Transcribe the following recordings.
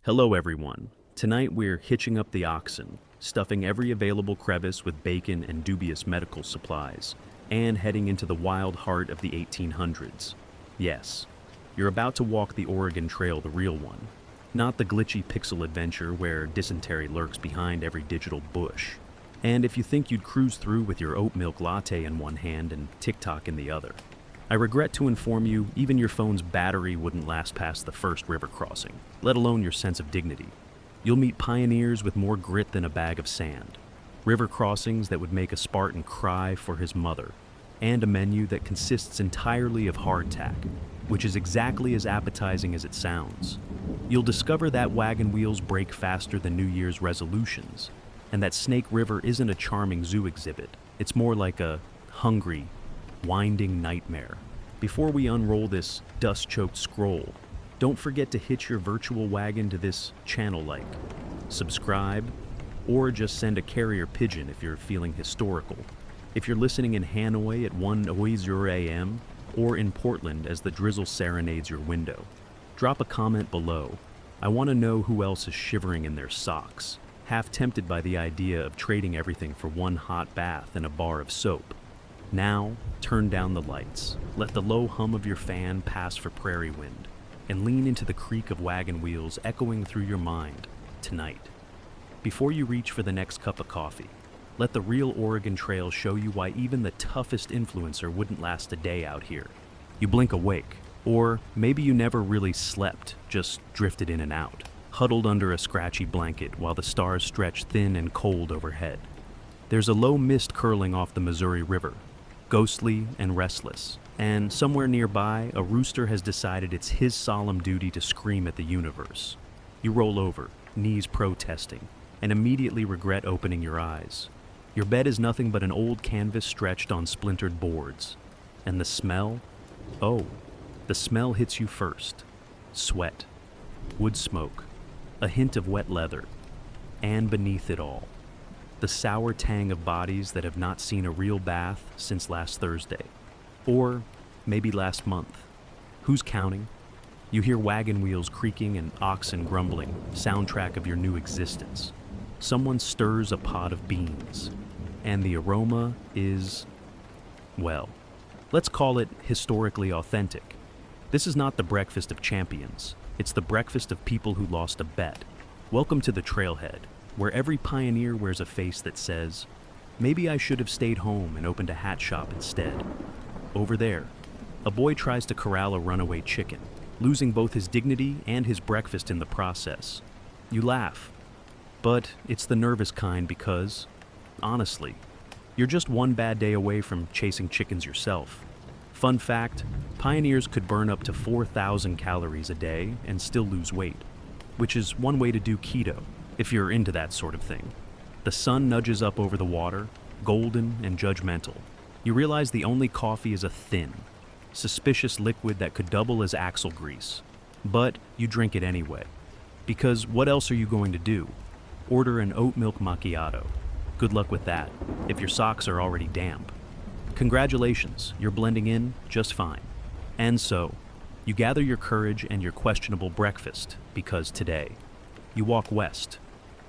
Hello, everyone. Tonight we're hitching up the oxen, stuffing every available crevice with bacon and dubious medical supplies, and heading into the wild heart of the 1800s. Yes, you're about to walk the Oregon Trail, the real one, not the glitchy pixel adventure where dysentery lurks behind every digital bush. And if you think you'd cruise through with your oat milk latte in one hand and TikTok in the other, I regret to inform you, even your phone's battery wouldn't last past the first river crossing, let alone your sense of dignity. You'll meet pioneers with more grit than a bag of sand, river crossings that would make a Spartan cry for his mother, and a menu that consists entirely of hardtack, which is exactly as appetizing as it sounds. You'll discover that wagon wheels break faster than New Year's resolutions, and that Snake River isn't a charming zoo exhibit. It's more like a hungry, winding nightmare. Before we unroll this dust-choked scroll, don't forget to hitch your virtual wagon to this channel-like, subscribe, or just send a carrier pigeon if you're feeling historical. If you're listening in Hanoi at 1:00 a.m. or in Portland as the drizzle serenades your window, drop a comment below. I want to know who else is shivering in their socks, half tempted by the idea of trading everything for one hot bath and a bar of soap. Now, turn down the lights, let the low hum of your fan pass for prairie wind, and lean into the creak of wagon wheels echoing through your mind tonight. Before you reach for the next cup of coffee, let the real Oregon Trail show you why even the toughest influencer wouldn't last a day out here. You blink awake, or maybe you never really slept, just drifted in and out, huddled under a scratchy blanket while the stars stretch thin and cold overhead. There's a low mist curling off the Missouri River, ghostly and restless, and somewhere nearby, a rooster has decided it's his solemn duty to scream at the universe. You roll over, knees protesting, and immediately regret opening your eyes. Your bed is nothing but an old canvas stretched on splintered boards. And the smell? Oh, the smell hits you first. Sweat, wood smoke, a hint of wet leather, and beneath it all, the sour tang of bodies that have not seen a real bath since last Thursday. Or maybe last month. Who's counting? You hear wagon wheels creaking and oxen grumbling, soundtrack of your new existence. Someone stirs a pot of beans, and the aroma is, well, let's call it historically authentic. This is not the breakfast of champions. It's the breakfast of people who lost a bet. Welcome to the trailhead, where every pioneer wears a face that says, maybe I should have stayed home and opened a hat shop instead. Over there, a boy tries to corral a runaway chicken, losing both his dignity and his breakfast in the process. You laugh, but it's the nervous kind because, honestly, you're just one bad day away from chasing chickens yourself. Fun fact, pioneers could burn up to 4,000 calories a day and still lose weight, which is one way to do keto, if you're into that sort of thing. The sun nudges up over the water, golden and judgmental. You realize the only coffee is a thin, suspicious liquid that could double as axle grease. But you drink it anyway. Because what else are you going to do? Order an oat milk macchiato. Good luck with that, if your socks are already damp. Congratulations, you're blending in just fine. And so, you gather your courage and your questionable breakfast, because today, you walk west.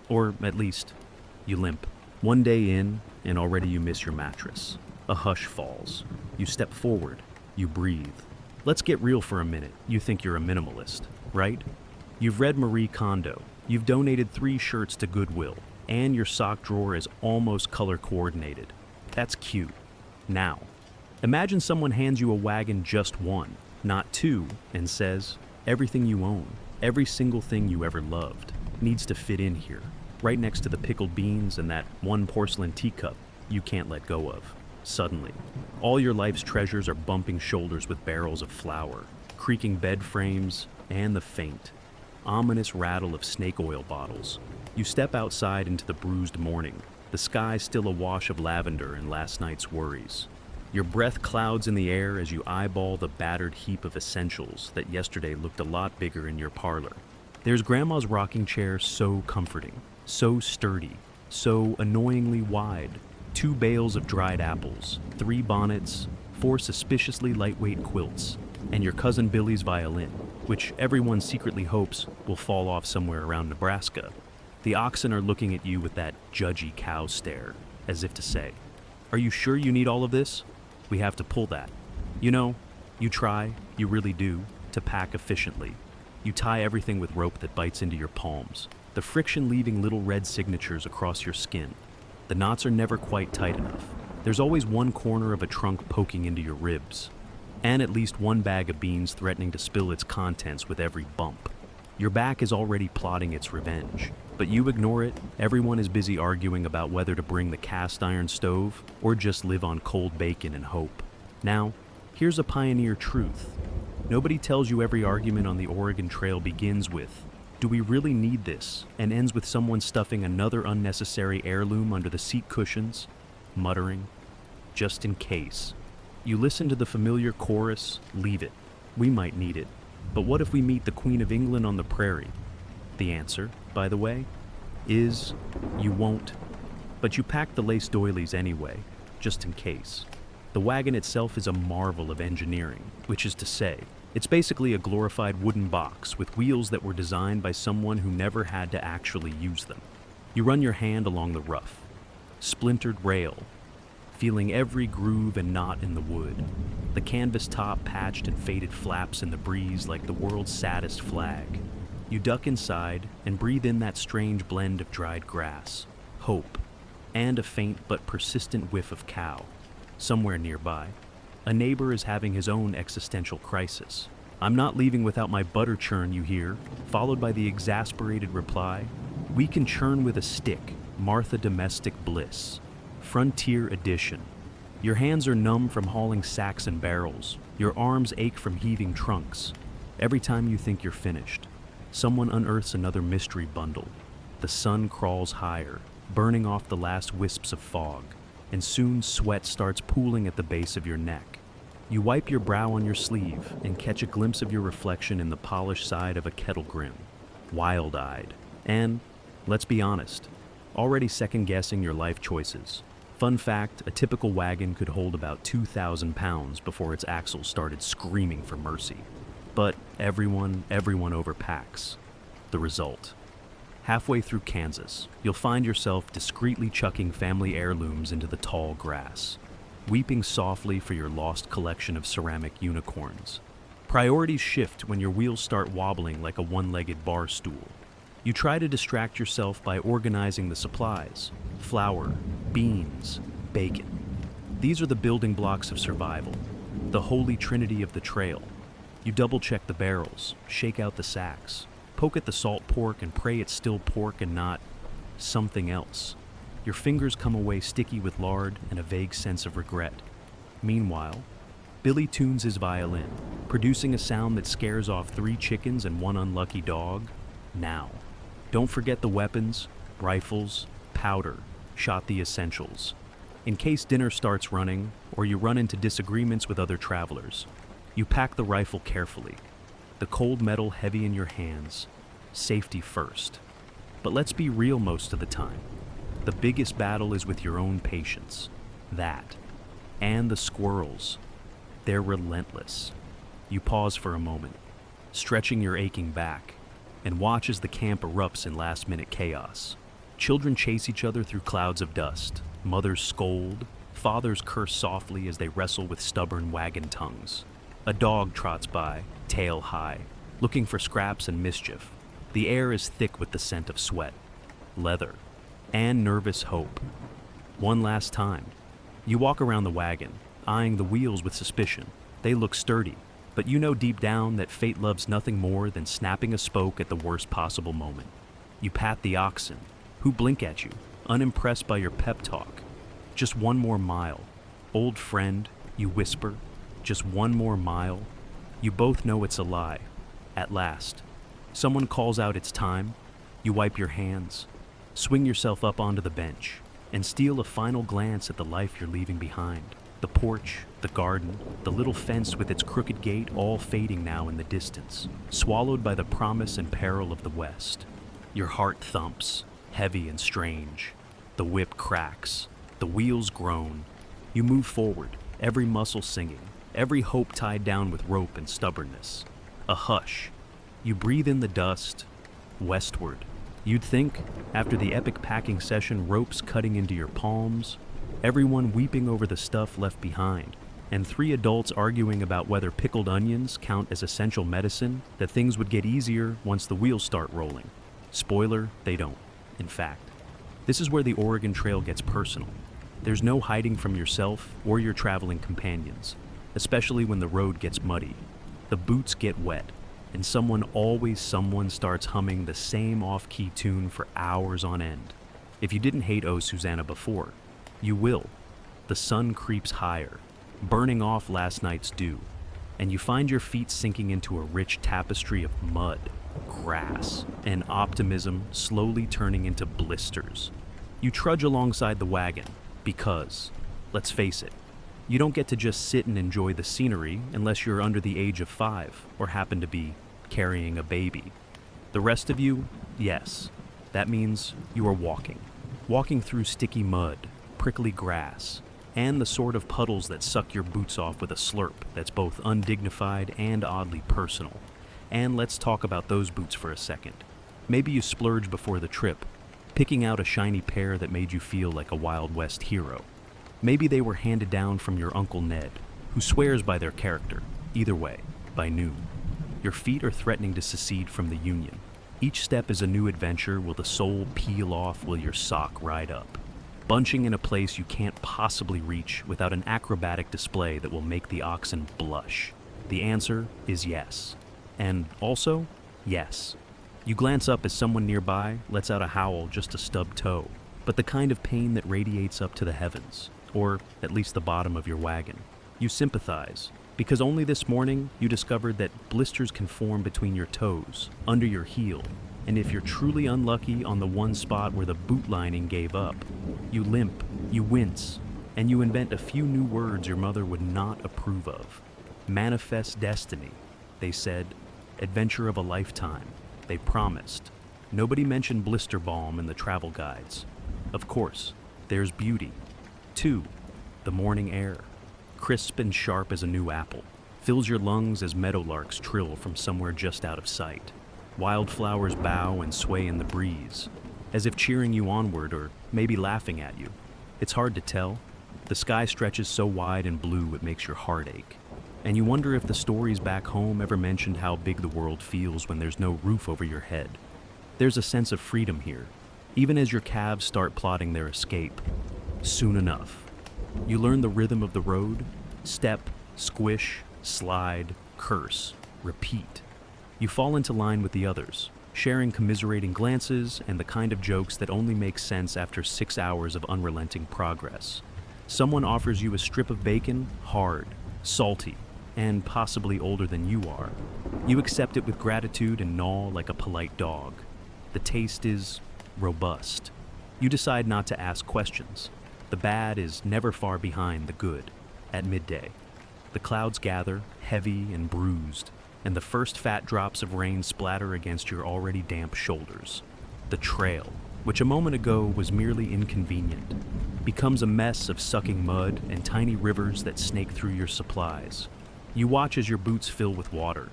Or at least, you limp. One day in, and already you miss your mattress. A hush falls. You step forward. You breathe. Let's get real for a minute. You think you're a minimalist, right? You've read Marie Kondo. You've donated 3 shirts to Goodwill. And your sock drawer is almost color coordinated. That's cute. Now, imagine someone hands you a wagon just one, not 2, and says, everything you own, every single thing you ever loved, needs to fit in here, right next to the pickled beans and that one porcelain teacup you can't let go of. Suddenly, all your life's treasures are bumping shoulders with barrels of flour, creaking bed frames, and the faint, ominous rattle of snake oil bottles. You step outside into the bruised morning, the sky still awash of lavender and last night's worries. Your breath clouds in the air as you eyeball the battered heap of essentials that yesterday looked a lot bigger in your parlor. There's Grandma's rocking chair, so comforting, so sturdy, so annoyingly wide. 2 bales of dried apples, 3 bonnets, 4 suspiciously lightweight quilts, and your cousin Billy's violin, which everyone secretly hopes will fall off somewhere around Nebraska. The oxen are looking at you with that judgy cow stare, as if to say, "Are you sure you need all of this? We have to pull that." You know, you try, you really do, to pack efficiently. You tie everything with rope that bites into your palms, the friction leaving little red signatures across your skin. The knots are never quite tight enough. There's always one corner of a trunk poking into your ribs, and at least one bag of beans threatening to spill its contents with every bump. Your back is already plotting its revenge, but you ignore it. Everyone is busy arguing about whether to bring the cast iron stove or just live on cold bacon and hope. Now, here's a pioneer truth. Nobody tells you every argument on the Oregon Trail begins with, "Do we really need this?" and ends with someone stuffing another unnecessary heirloom under the seat cushions, muttering, "Just in case." You listen to the familiar chorus, "Leave it. We might need it. But what if we meet the Queen of England on the prairie?" The answer, by the way, is you won't. But you pack the lace doilies anyway, just in case. The wagon itself is a marvel of engineering, which is to say, it's basically a glorified wooden box with wheels that were designed by someone who never had to actually use them. You run your hand along the rough, splintered rail, feeling every groove and knot in the wood. The canvas top patched and faded flaps in the breeze like the world's saddest flag. You duck inside and breathe in that strange blend of dried grass, hope, and a faint but persistent whiff of cow. Somewhere nearby, a neighbor is having his own existential crisis. "I'm not leaving without my butter churn," you hear, followed by the exasperated reply, "We can churn with a stick, Martha Domestic Bliss. Frontier Edition." Your hands are numb from hauling sacks and barrels. Your arms ache from heaving trunks. Every time you think you're finished, someone unearths another mystery bundle. The sun crawls higher, burning off the last wisps of fog, and soon sweat starts pooling at the base of your neck. You wipe your brow on your sleeve and catch a glimpse of your reflection in the polished side of a kettle grim, wild-eyed, and, let's be honest, already second-guessing your life choices. Fun fact, a typical wagon could hold about 2,000 pounds before its axles started screaming for mercy. But everyone overpacks. The result: halfway through Kansas, you'll find yourself discreetly chucking family heirlooms into the tall grass, weeping softly for your lost collection of ceramic unicorns. Priorities shift when your wheels start wobbling like a one-legged bar stool. You try to distract yourself by organizing the supplies: flour, beans, bacon. These are the building blocks of survival, the holy trinity of the trail. You double-check the barrels, shake out the sacks, poke at the salt pork and pray it's still pork and not something else. Your fingers come away sticky with lard and a vague sense of regret. Meanwhile, Billy tunes his violin, producing a sound that scares off 3 chickens and 1 unlucky dog. Now, don't forget the weapons, rifles, powder, shot the essentials. In case dinner starts running or you run into disagreements with other travelers, you pack the rifle carefully, the cold metal heavy in your hands, safety first. But let's be real most of the time. The biggest battle is with your own patience. That, and the squirrels. They're relentless. You pause for a moment, stretching your aching back, and watch as the camp erupts in last-minute chaos. Children chase each other through clouds of dust. Mothers scold. Fathers curse softly as they wrestle with stubborn wagon tongues. A dog trots by, tail high, looking for scraps and mischief. The air is thick with the scent of sweat, leather, and nervous hope. One last time, you walk around the wagon, eyeing the wheels with suspicion. They look sturdy, but you know deep down that fate loves nothing more than snapping a spoke at the worst possible moment. You pat the oxen, who blink at you, unimpressed by your pep talk. "Just 1 more mile. Old friend," you whisper, "just 1 more mile." You both know it's a lie. At last, someone calls out it's time. You wipe your hands, swing yourself up onto the bench, and steal a final glance at the life you're leaving behind. The porch, the garden, the little fence with its crooked gate all fading now in the distance, swallowed by the promise and peril of the West. Your heart thumps, heavy and strange. The whip cracks, the wheels groan. You move forward, every muscle singing, every hope tied down with rope and stubbornness. A hush. You breathe in the dust, westward. You'd think, after the epic packing session, ropes cutting into your palms, everyone weeping over the stuff left behind, and 3 adults arguing about whether pickled onions count as essential medicine, that things would get easier once the wheels start rolling. Spoiler, they don't. In fact, this is where the Oregon Trail gets personal. There's no hiding from yourself or your traveling companions, especially when the road gets muddy. The boots get wet, and someone starts humming the same off-key tune for hours on end. If you didn't hate Oh Susanna before, you will. The sun creeps higher, burning off last night's dew, and you find your feet sinking into a rich tapestry of mud, grass, and optimism slowly turning into blisters. You trudge alongside the wagon because, let's face it, you don't get to just sit and enjoy the scenery unless you're under the age of 5 or happen to be carrying a baby. The rest of you, yes, that means you are walking through sticky mud, prickly grass, and the sort of puddles that suck your boots off with a slurp that's both undignified and oddly personal. And let's talk about those boots for a second. Maybe you splurge before the trip, picking out a shiny pair that made you feel like a Wild West hero. Maybe they were handed down from your Uncle Ned, who swears by their character. Either way, by noon, your feet are threatening to secede from the Union. Each step is a new adventure. Will the sole peel off? Will your sock ride up? Bunching in a place you can't possibly reach without an acrobatic display that will make the oxen blush. The answer is yes. And also, yes. You glance up as someone nearby lets out a howl just to stub toe, but the kind of pain that radiates up to the heavens, or at least the bottom of your wagon. You sympathize, because only this morning you discovered that blisters can form between your toes, under your heel, and if you're truly unlucky on the one spot where the boot lining gave up, you limp, you wince, and you invent a few new words your mother would not approve of. Manifest destiny, they said. Adventure of a lifetime, they promised. Nobody mentioned blister balm in the travel guides. Of course, there's beauty. 2, the morning air, crisp and sharp as a new apple, fills your lungs as meadowlarks trill from somewhere just out of sight. Wildflowers bow and sway in the breeze, as if cheering you onward or maybe laughing at you. It's hard to tell. The sky stretches so wide and blue it makes your heart ache. And you wonder if the stories back home ever mentioned how big the world feels when there's no roof over your head. There's a sense of freedom here, even as your calves start plotting their escape. Soon enough, you learn the rhythm of the road: step, squish, slide, curse, repeat. You fall into line with the others, sharing commiserating glances and the kind of jokes that only make sense after 6 hours of unrelenting progress. Someone offers you a strip of bacon, hard, salty, and possibly older than you are. You accept it with gratitude and gnaw like a polite dog. The taste is robust. You decide not to ask questions. The bad is never far behind the good. At midday, the clouds gather, heavy and bruised, and the first fat drops of rain splatter against your already damp shoulders. The trail, which a moment ago was merely inconvenient, becomes a mess of sucking mud and tiny rivers that snake through your supplies. You watch as your boots fill with water,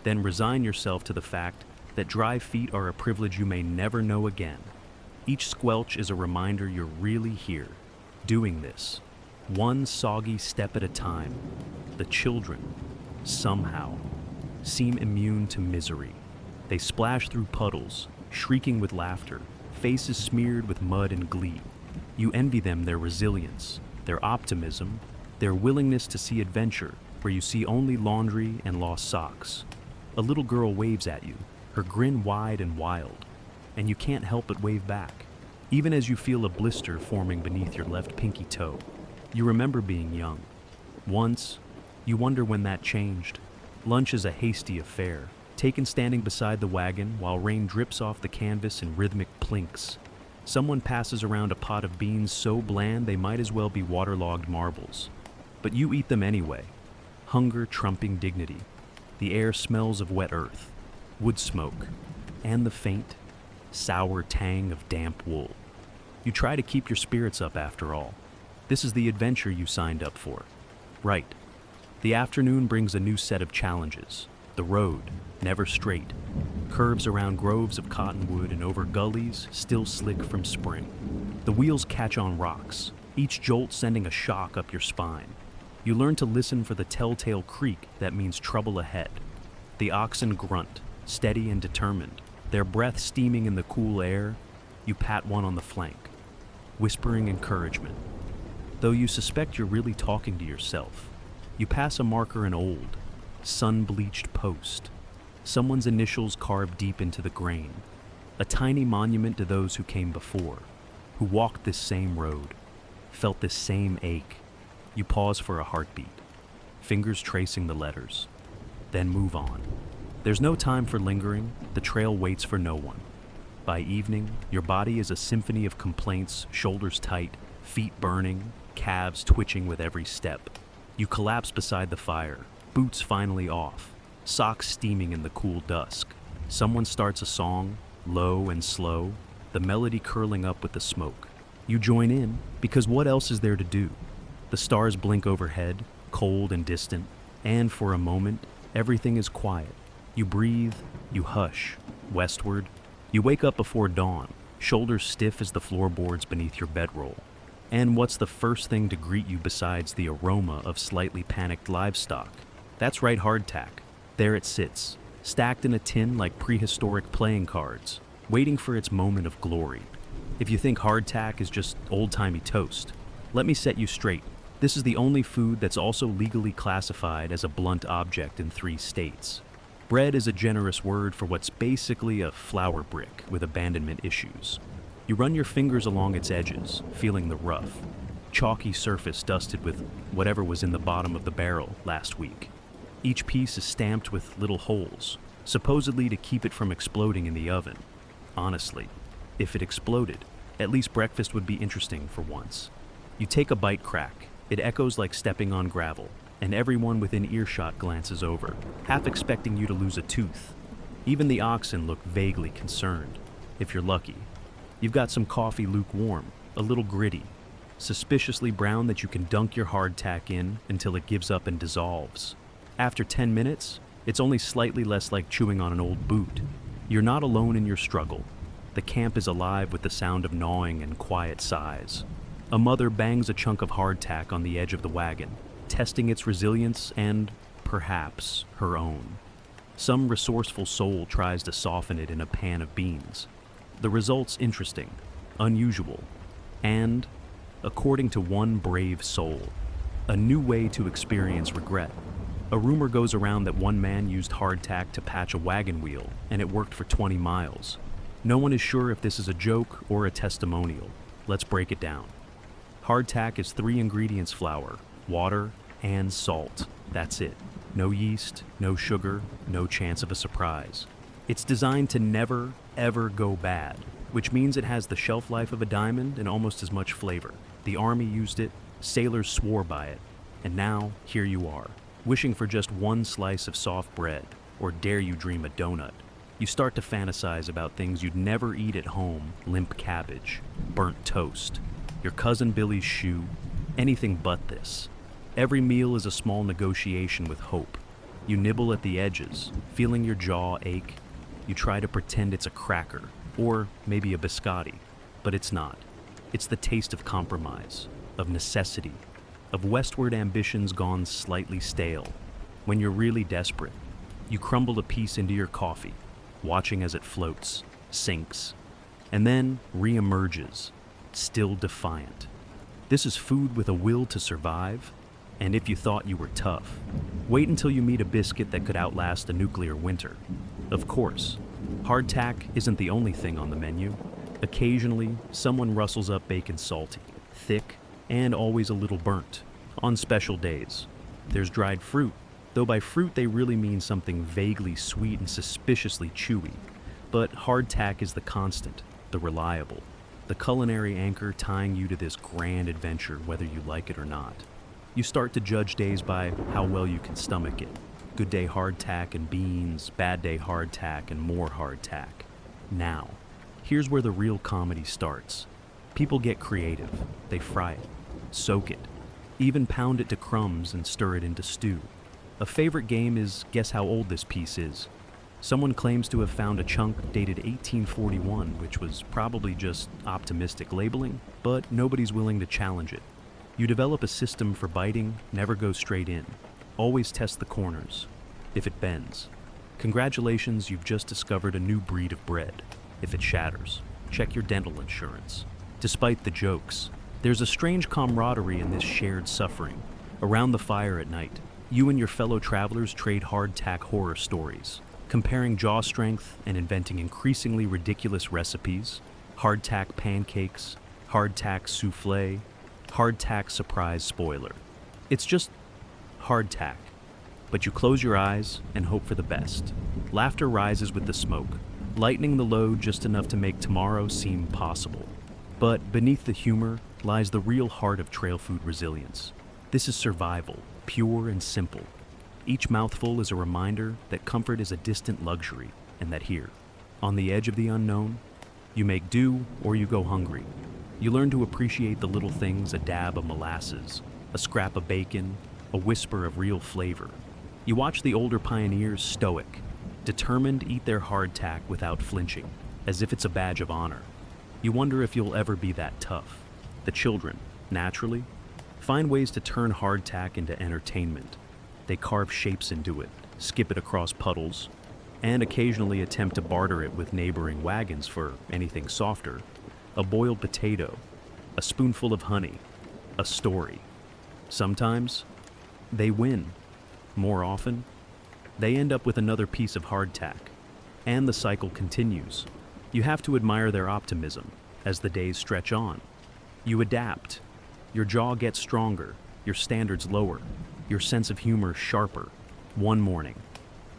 then resign yourself to the fact that dry feet are a privilege you may never know again. Each squelch is a reminder you're really here, doing this, one soggy step at a time. The children, somehow, seem immune to misery. They splash through puddles, shrieking with laughter, faces smeared with mud and glee. You envy them their resilience, their optimism, their willingness to see adventure where you see only laundry and lost socks. A little girl waves at you, her grin wide and wild, and you can't help but wave back, even as you feel a blister forming beneath your left pinky toe. You remember being young. Once, you wonder when that changed. Lunch is a hasty affair, taken standing beside the wagon while rain drips off the canvas in rhythmic plinks. Someone passes around a pot of beans so bland they might as well be waterlogged marbles. But you eat them anyway, hunger trumping dignity. The air smells of wet earth, wood smoke, and the faint, sour tang of damp wool. You try to keep your spirits up after all. This is the adventure you signed up for. Right. The afternoon brings a new set of challenges. The road, never straight, curves around groves of cottonwood and over gullies still slick from spring. The wheels catch on rocks, each jolt sending a shock up your spine. You learn to listen for the telltale creak that means trouble ahead. The oxen grunt, steady and determined, their breath steaming in the cool air. You pat one on the flank, whispering encouragement. Though you suspect you're really talking to yourself, you pass a marker in old, sun-bleached post, someone's initials carved deep into the grain, a tiny monument to those who came before, who walked this same road, felt this same ache. You pause for a heartbeat, fingers tracing the letters, then move on. There's no time for lingering, the trail waits for no one. By evening, your body is a symphony of complaints, shoulders tight, feet burning, calves twitching with every step. You collapse beside the fire, boots finally off, socks steaming in the cool dusk. Someone starts a song, low and slow, the melody curling up with the smoke. You join in, because what else is there to do? The stars blink overhead, cold and distant, and for a moment, everything is quiet. You breathe, you hush, westward. You wake up before dawn, shoulders stiff as the floorboards beneath your bedroll. And what's the first thing to greet you besides the aroma of slightly panicked livestock? That's right, hardtack. There it sits, stacked in a tin like prehistoric playing cards, waiting for its moment of glory. If you think hardtack is just old-timey toast, let me set you straight. This is the only food that's also legally classified as a blunt object in 3 states. Bread is a generous word for what's basically a flour brick with abandonment issues. You run your fingers along its edges, feeling the rough, chalky surface dusted with whatever was in the bottom of the barrel last week. Each piece is stamped with little holes, supposedly to keep it from exploding in the oven. Honestly, if it exploded, at least breakfast would be interesting for once. You take a bite crack. It echoes like stepping on gravel, and everyone within earshot glances over, half expecting you to lose a tooth. Even the oxen look vaguely concerned, if you're lucky. You've got some coffee lukewarm, a little gritty, suspiciously brown that you can dunk your hardtack in until it gives up and dissolves. After 10 minutes, it's only slightly less like chewing on an old boot. You're not alone in your struggle. The camp is alive with the sound of gnawing and quiet sighs. A mother bangs a chunk of hardtack on the edge of the wagon, testing its resilience and, perhaps, her own. Some resourceful soul tries to soften it in a pan of beans. The result's interesting, unusual, and, according to one brave soul, a new way to experience regret. A rumor goes around that one man used hardtack to patch a wagon wheel, and it worked for 20 miles. No one is sure if this is a joke or a testimonial. Let's break it down. Hardtack is 3 ingredients: flour, water, and salt. That's it. No yeast, no sugar, no chance of a surprise. It's designed to never, ever go bad, which means it has the shelf life of a diamond and almost as much flavor. The army used it, sailors swore by it, and now here you are, wishing for just one slice of soft bread, or dare you dream a donut. You start to fantasize about things you'd never eat at home: limp cabbage, burnt toast, your cousin Billy's shoe, anything but this. Every meal is a small negotiation with hope. You nibble at the edges, feeling your jaw ache. You try to pretend it's a cracker, or maybe a biscotti, but it's not. It's the taste of compromise, of necessity, of westward ambitions gone slightly stale. When you're really desperate, you crumble a piece into your coffee, watching as it floats, sinks, and then re-emerges, still defiant. This is food with a will to survive, and if you thought you were tough, wait until you meet a biscuit that could outlast a nuclear winter. Of course, hardtack isn't the only thing on the menu. Occasionally, someone rustles up bacon salty, thick, and always a little burnt. On special days, there's dried fruit, though by fruit they really mean something vaguely sweet and suspiciously chewy. But hardtack is the constant, the reliable, the culinary anchor tying you to this grand adventure whether you like it or not. You start to judge days by how well you can stomach it. Good day hardtack and beans, bad day hardtack and more hardtack. Now, here's where the real comedy starts. People get creative. They fry it, soak it, Even pound it to crumbs and stir it into stew. A favorite game is guess how old this piece is. Someone claims to have found a chunk dated 1841, which was probably just optimistic labeling, but nobody's willing to challenge it. You develop a system for biting, never go straight in. Always test the corners. If it bends, congratulations, you've just discovered a new breed of bread. If it shatters, check your dental insurance. Despite the jokes, there's a strange camaraderie in this shared suffering. Around the fire at night, you and your fellow travelers trade hardtack horror stories, comparing jaw strength and inventing increasingly ridiculous recipes: hardtack pancakes, hardtack souffle, hardtack surprise spoiler. It's just hardtack, but you close your eyes and hope for the best. Laughter rises with the smoke, lightening the load just enough to make tomorrow seem possible. But beneath the humor lies the real heart of trail food resilience. This is survival, pure and simple. Each mouthful is a reminder that comfort is a distant luxury, and that here, on the edge of the unknown, you make do or you go hungry. You learn to appreciate the little things: a dab of molasses, a scrap of bacon, a whisper of real flavor. You watch the older pioneers stoic, determined to eat their hardtack without flinching, as if it's a badge of honor. You wonder if you'll ever be that tough. The children, naturally, find ways to turn hardtack into entertainment. They carve shapes into it, skip it across puddles, and occasionally attempt to barter it with neighboring wagons for anything softer: a boiled potato, a spoonful of honey, a story. Sometimes, they win. More often, they end up with another piece of hardtack, and the cycle continues. You have to admire their optimism as the days stretch on. You adapt. Your jaw gets stronger, your standards lower, your sense of humor sharper. One morning,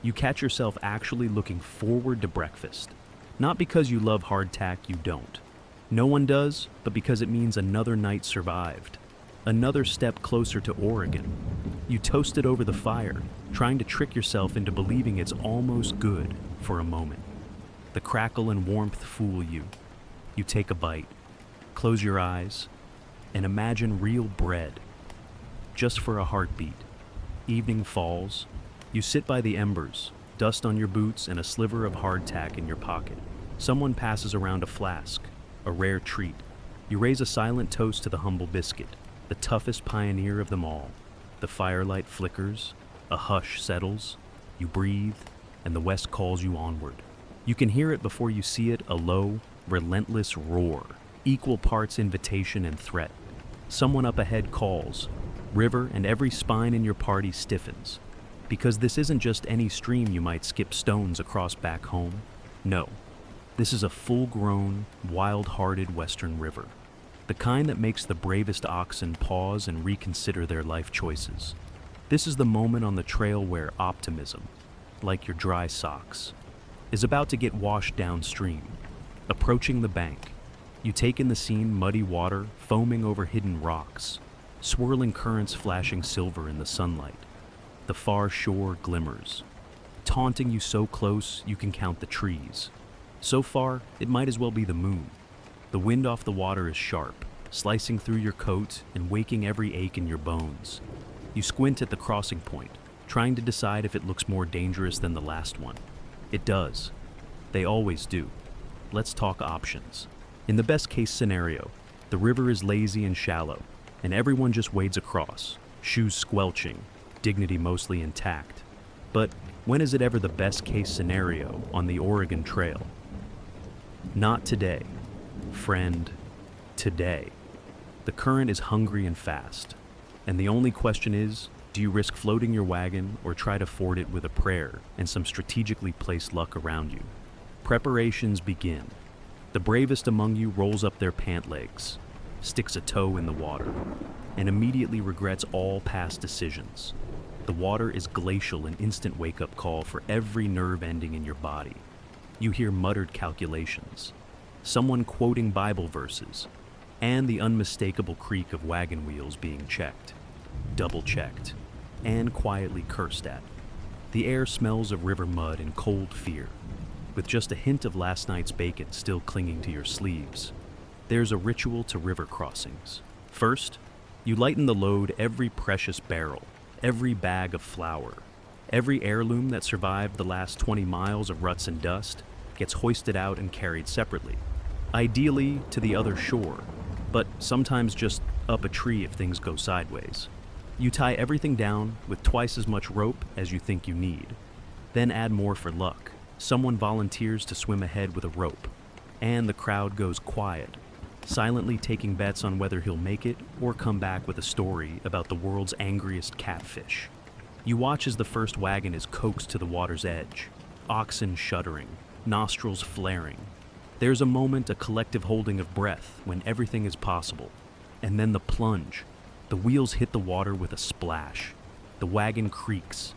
you catch yourself actually looking forward to breakfast. Not because you love hardtack, you don't. No one does, but because it means another night survived. Another step closer to Oregon. You toast it over the fire, trying to trick yourself into believing it's almost good for a moment. The crackle and warmth fool you. You take a bite, close your eyes, and imagine real bread. Just for a heartbeat. Evening falls. You sit by the embers, dust on your boots and a sliver of hardtack in your pocket. Someone passes around a flask, a rare treat. You raise a silent toast to the humble biscuit, the toughest pioneer of them all. The firelight flickers, a hush settles, you breathe, and the west calls you onward. You can hear it before you see it, a low, relentless roar, equal parts invitation and threat. Someone up ahead calls. River, and every spine in your party stiffens. Because this isn't just any stream you might skip stones across back home. No, this is a full-grown, wild-hearted western river. The kind that makes the bravest oxen pause and reconsider their life choices. This is the moment on the trail where optimism, like your dry socks, is about to get washed downstream. Approaching the bank, you take in the scene: muddy water foaming over hidden rocks, swirling currents flashing silver in the sunlight. The far shore glimmers, taunting you so close you can count the trees. So far, it might as well be the moon. The wind off the water is sharp, slicing through your coat and waking every ache in your bones. You squint at the crossing point, trying to decide if it looks more dangerous than the last one. It does. They always do. Let's talk options. In the best case scenario, the river is lazy and shallow, and everyone just wades across, shoes squelching, dignity mostly intact. But when is it ever the best case scenario on the Oregon Trail? Not today, friend, today. The current is hungry and fast, and the only question is, do you risk floating your wagon or try to ford it with a prayer and some strategically placed luck around you? Preparations begin. The bravest among you rolls up their pant legs, sticks a toe in the water, and immediately regrets all past decisions. The water is glacial, an instant wake-up call for every nerve ending in your body. You hear muttered calculations, someone quoting Bible verses, and the unmistakable creak of wagon wheels being checked, double-checked, and quietly cursed at. The air smells of river mud and cold fear, with just a hint of last night's bacon still clinging to your sleeves. There's a ritual to river crossings. First, You lighten the load every precious barrel, every bag of flour, every heirloom that survived the last 20 miles of ruts and dust gets hoisted out and carried separately, ideally to the other shore, but sometimes just up a tree if things go sideways. You tie everything down with twice as much rope as you think you need, then add more for luck. Someone volunteers to swim ahead with a rope, and the crowd goes quiet, silently taking bets on whether he'll make it or come back with a story about the world's angriest catfish. You watch as the first wagon is coaxed to the water's edge, oxen shuddering, nostrils flaring. There's a moment, a collective holding of breath when everything is possible, and then the plunge. The wheels hit the water with a splash. The wagon creaks,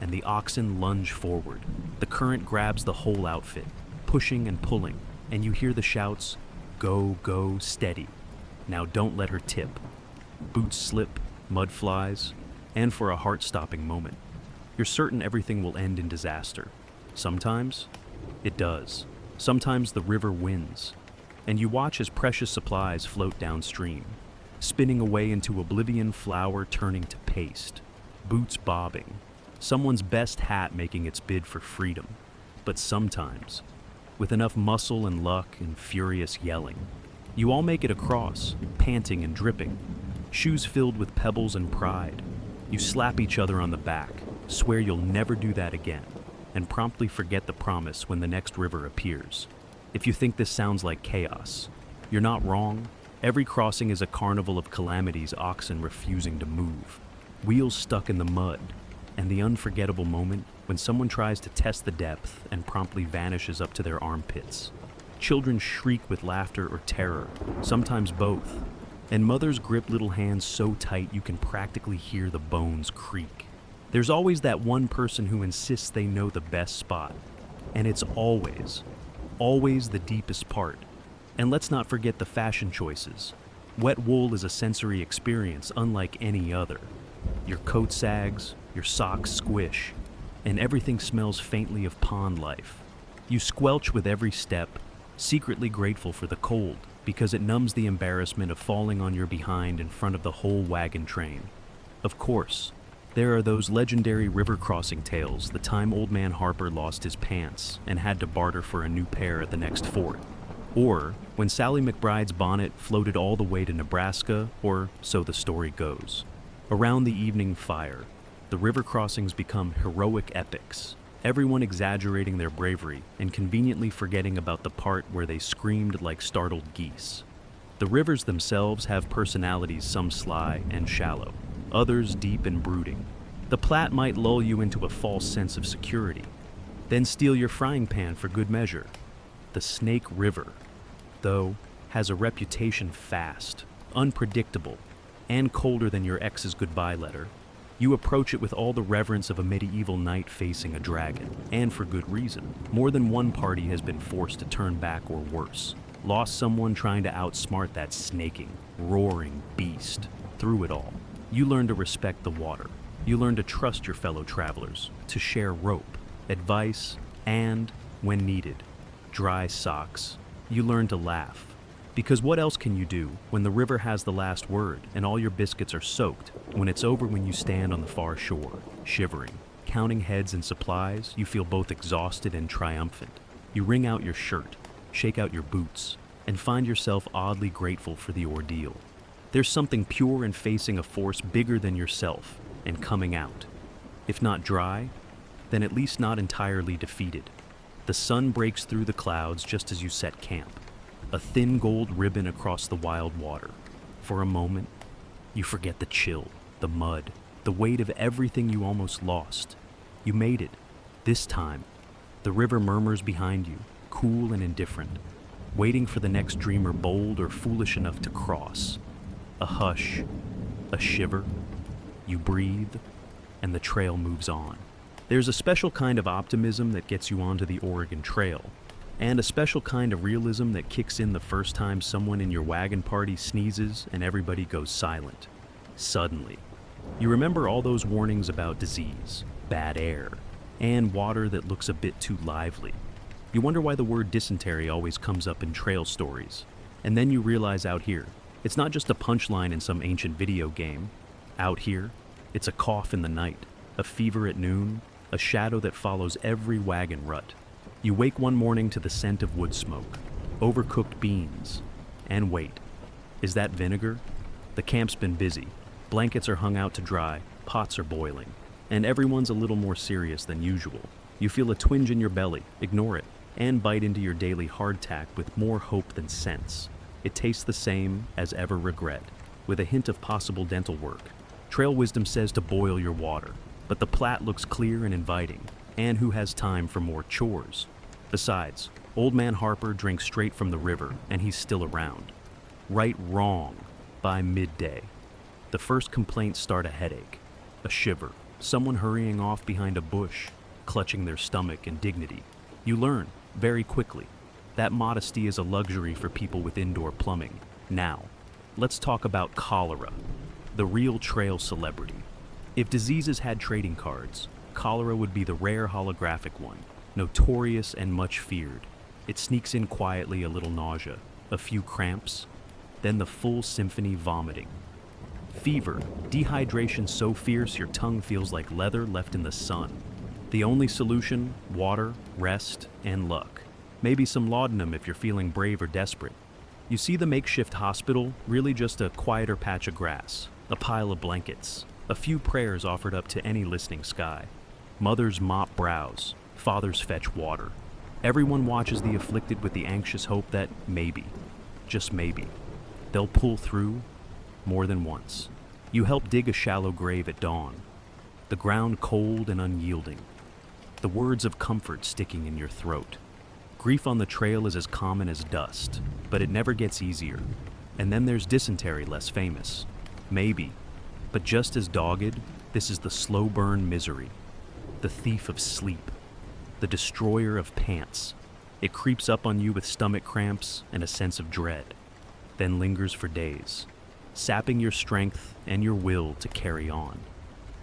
and the oxen lunge forward. The current grabs the whole outfit, pushing and pulling, and you hear the shouts, "Go, go, steady. Now don't let her tip." Boots slip, mud flies, and for a heart-stopping moment, you're certain everything will end in disaster. Sometimes, it does. Sometimes the river wins, and you watch as precious supplies float downstream, spinning away into oblivion, flour turning to paste, boots bobbing, someone's best hat making its bid for freedom. But sometimes, with enough muscle and luck and furious yelling, you all make it across, panting and dripping, shoes filled with pebbles and pride. You slap each other on the back, swear you'll never do that again, and promptly forget the promise when the next river appears. If you think this sounds like chaos, you're not wrong. Every crossing is a carnival of calamities, oxen refusing to move, wheels stuck in the mud, and the unforgettable moment when someone tries to test the depth and promptly vanishes up to their armpits. Children shriek with laughter or terror, sometimes both, and mothers grip little hands so tight you can practically hear the bones creak. There's always that one person who insists they know the best spot, and it's always the deepest part. And let's not forget the fashion choices. Wet wool is a sensory experience unlike any other. Your coat sags, your socks squish, and everything smells faintly of pond life. You squelch with every step, secretly grateful for the cold, because it numbs the embarrassment of falling on your behind in front of the whole wagon train. Of course, there are those legendary river crossing tales, the time Old Man Harper lost his pants and had to barter for a new pair at the next fort. Or when Sally McBride's bonnet floated all the way to Nebraska, or so the story goes. Around the evening fire, the river crossings become heroic epics, everyone exaggerating their bravery and conveniently forgetting about the part where they screamed like startled geese. The rivers themselves have personalities, some sly and shallow, others deep and brooding. The Platte might lull you into a false sense of security, then steal your frying pan for good measure. The Snake River, though, has a reputation fast, unpredictable, and colder than your ex's goodbye letter. You approach it with all the reverence of a medieval knight facing a dragon, and for good reason. More than one party has been forced to turn back or worse, lost someone trying to outsmart that snaking, roaring beast. Through it all, you learn to respect the water. You learn to trust your fellow travelers, to share rope, advice, and, when needed, dry socks. You learn to laugh. Because what else can you do when the river has the last word and all your biscuits are soaked, when it's over, when you stand on the far shore, shivering, counting heads and supplies, you feel both exhausted and triumphant. You wring out your shirt, shake out your boots, and find yourself oddly grateful for the ordeal. There's something pure in facing a force bigger than yourself and coming out. If not dry, then at least not entirely defeated. The sun breaks through the clouds just as you set camp, a thin gold ribbon across the wild water. For a moment, you forget the chill, the mud, the weight of everything you almost lost. You made it. This time, the river murmurs behind you, cool and indifferent, waiting for the next dreamer bold or foolish enough to cross. A hush, a shiver, you breathe, and the trail moves on. There's a special kind of optimism that gets you onto the Oregon Trail, and a special kind of realism that kicks in the first time someone in your wagon party sneezes and everybody goes silent. Suddenly, you remember all those warnings about disease, bad air, and water that looks a bit too lively. You wonder why the word dysentery always comes up in trail stories, and then you realize out here, It's not just a punchline in some ancient video game. Out here, it's a cough in the night, a fever at noon, a shadow that follows every wagon rut. You wake one morning to the scent of wood smoke, overcooked beans, and wait. Is that vinegar? The camp's been busy. Blankets are hung out to dry, pots are boiling, and everyone's a little more serious than usual. You feel a twinge in your belly, ignore it, and bite into your daily hardtack with more hope than sense. It tastes the same as ever regret, with a hint of possible dental work. Trail wisdom says to boil your water, but the Platte looks clear and inviting, and who has time for more chores? Besides, Old Man Harper drinks straight from the river, and he's still around. Right wrong by midday. The first complaints start a headache, a shiver, someone hurrying off behind a bush, clutching their stomach and dignity. You learn, very quickly, that modesty is a luxury for people with indoor plumbing. Now, let's talk about cholera, the real trail celebrity. If diseases had trading cards, cholera would be the rare holographic one, notorious and much feared. It sneaks in quietly, a little nausea, a few cramps, then the full symphony vomiting. Fever, dehydration so fierce your tongue feels like leather left in the sun. The only solution, water, rest, and luck. Maybe some laudanum if you're feeling brave or desperate. You see the makeshift hospital, really just a quieter patch of grass, a pile of blankets, a few prayers offered up to any listening sky. Mothers mop brows, fathers fetch water. Everyone watches the afflicted with the anxious hope that maybe, just maybe, they'll pull through more than once. You help dig a shallow grave at dawn, the ground cold and unyielding, the words of comfort sticking in your throat. Grief on the trail is as common as dust, but it never gets easier. And then there's dysentery, less famous. Maybe, but just as dogged, this is the slow burn misery, the thief of sleep, the destroyer of pants. It creeps up on you with stomach cramps and a sense of dread, then lingers for days, sapping your strength and your will to carry on.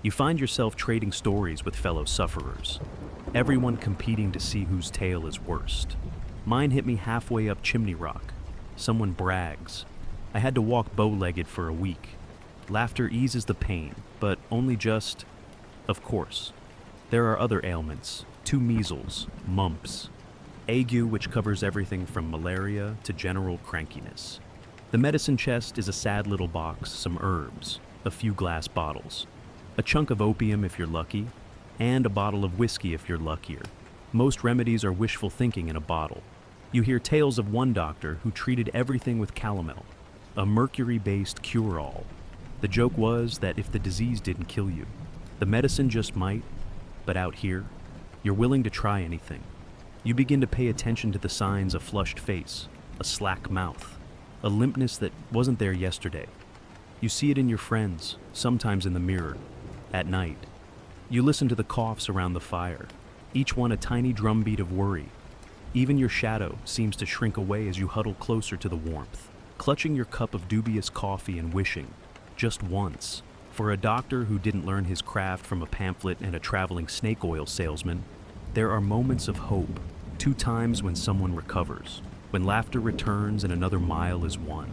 You find yourself trading stories with fellow sufferers, everyone competing to see whose tale is worst. Mine hit me halfway up Chimney Rock. Someone brags. I had to walk bow-legged for a week. Laughter eases the pain, but only just, of course. There are other ailments, 2 measles, mumps, ague which covers everything from malaria to general crankiness. The medicine chest is a sad little box, some herbs, a few glass bottles, a chunk of opium if you're lucky, and a bottle of whiskey if you're luckier. Most remedies are wishful thinking in a bottle. You hear tales of one doctor who treated everything with calomel, a mercury-based cure-all. The joke was that if the disease didn't kill you, the medicine just might, but out here, you're willing to try anything. You begin to pay attention to the signs: a flushed face, a slack mouth, a limpness that wasn't there yesterday. You see it in your friends, sometimes in the mirror, at night. You listen to the coughs around the fire, each one a tiny drumbeat of worry. Even your shadow seems to shrink away as you huddle closer to the warmth, clutching your cup of dubious coffee and wishing, just once, for a doctor who didn't learn his craft from a pamphlet and a traveling snake oil salesman. There are moments of hope, 2 times when someone recovers, when laughter returns and another mile is won.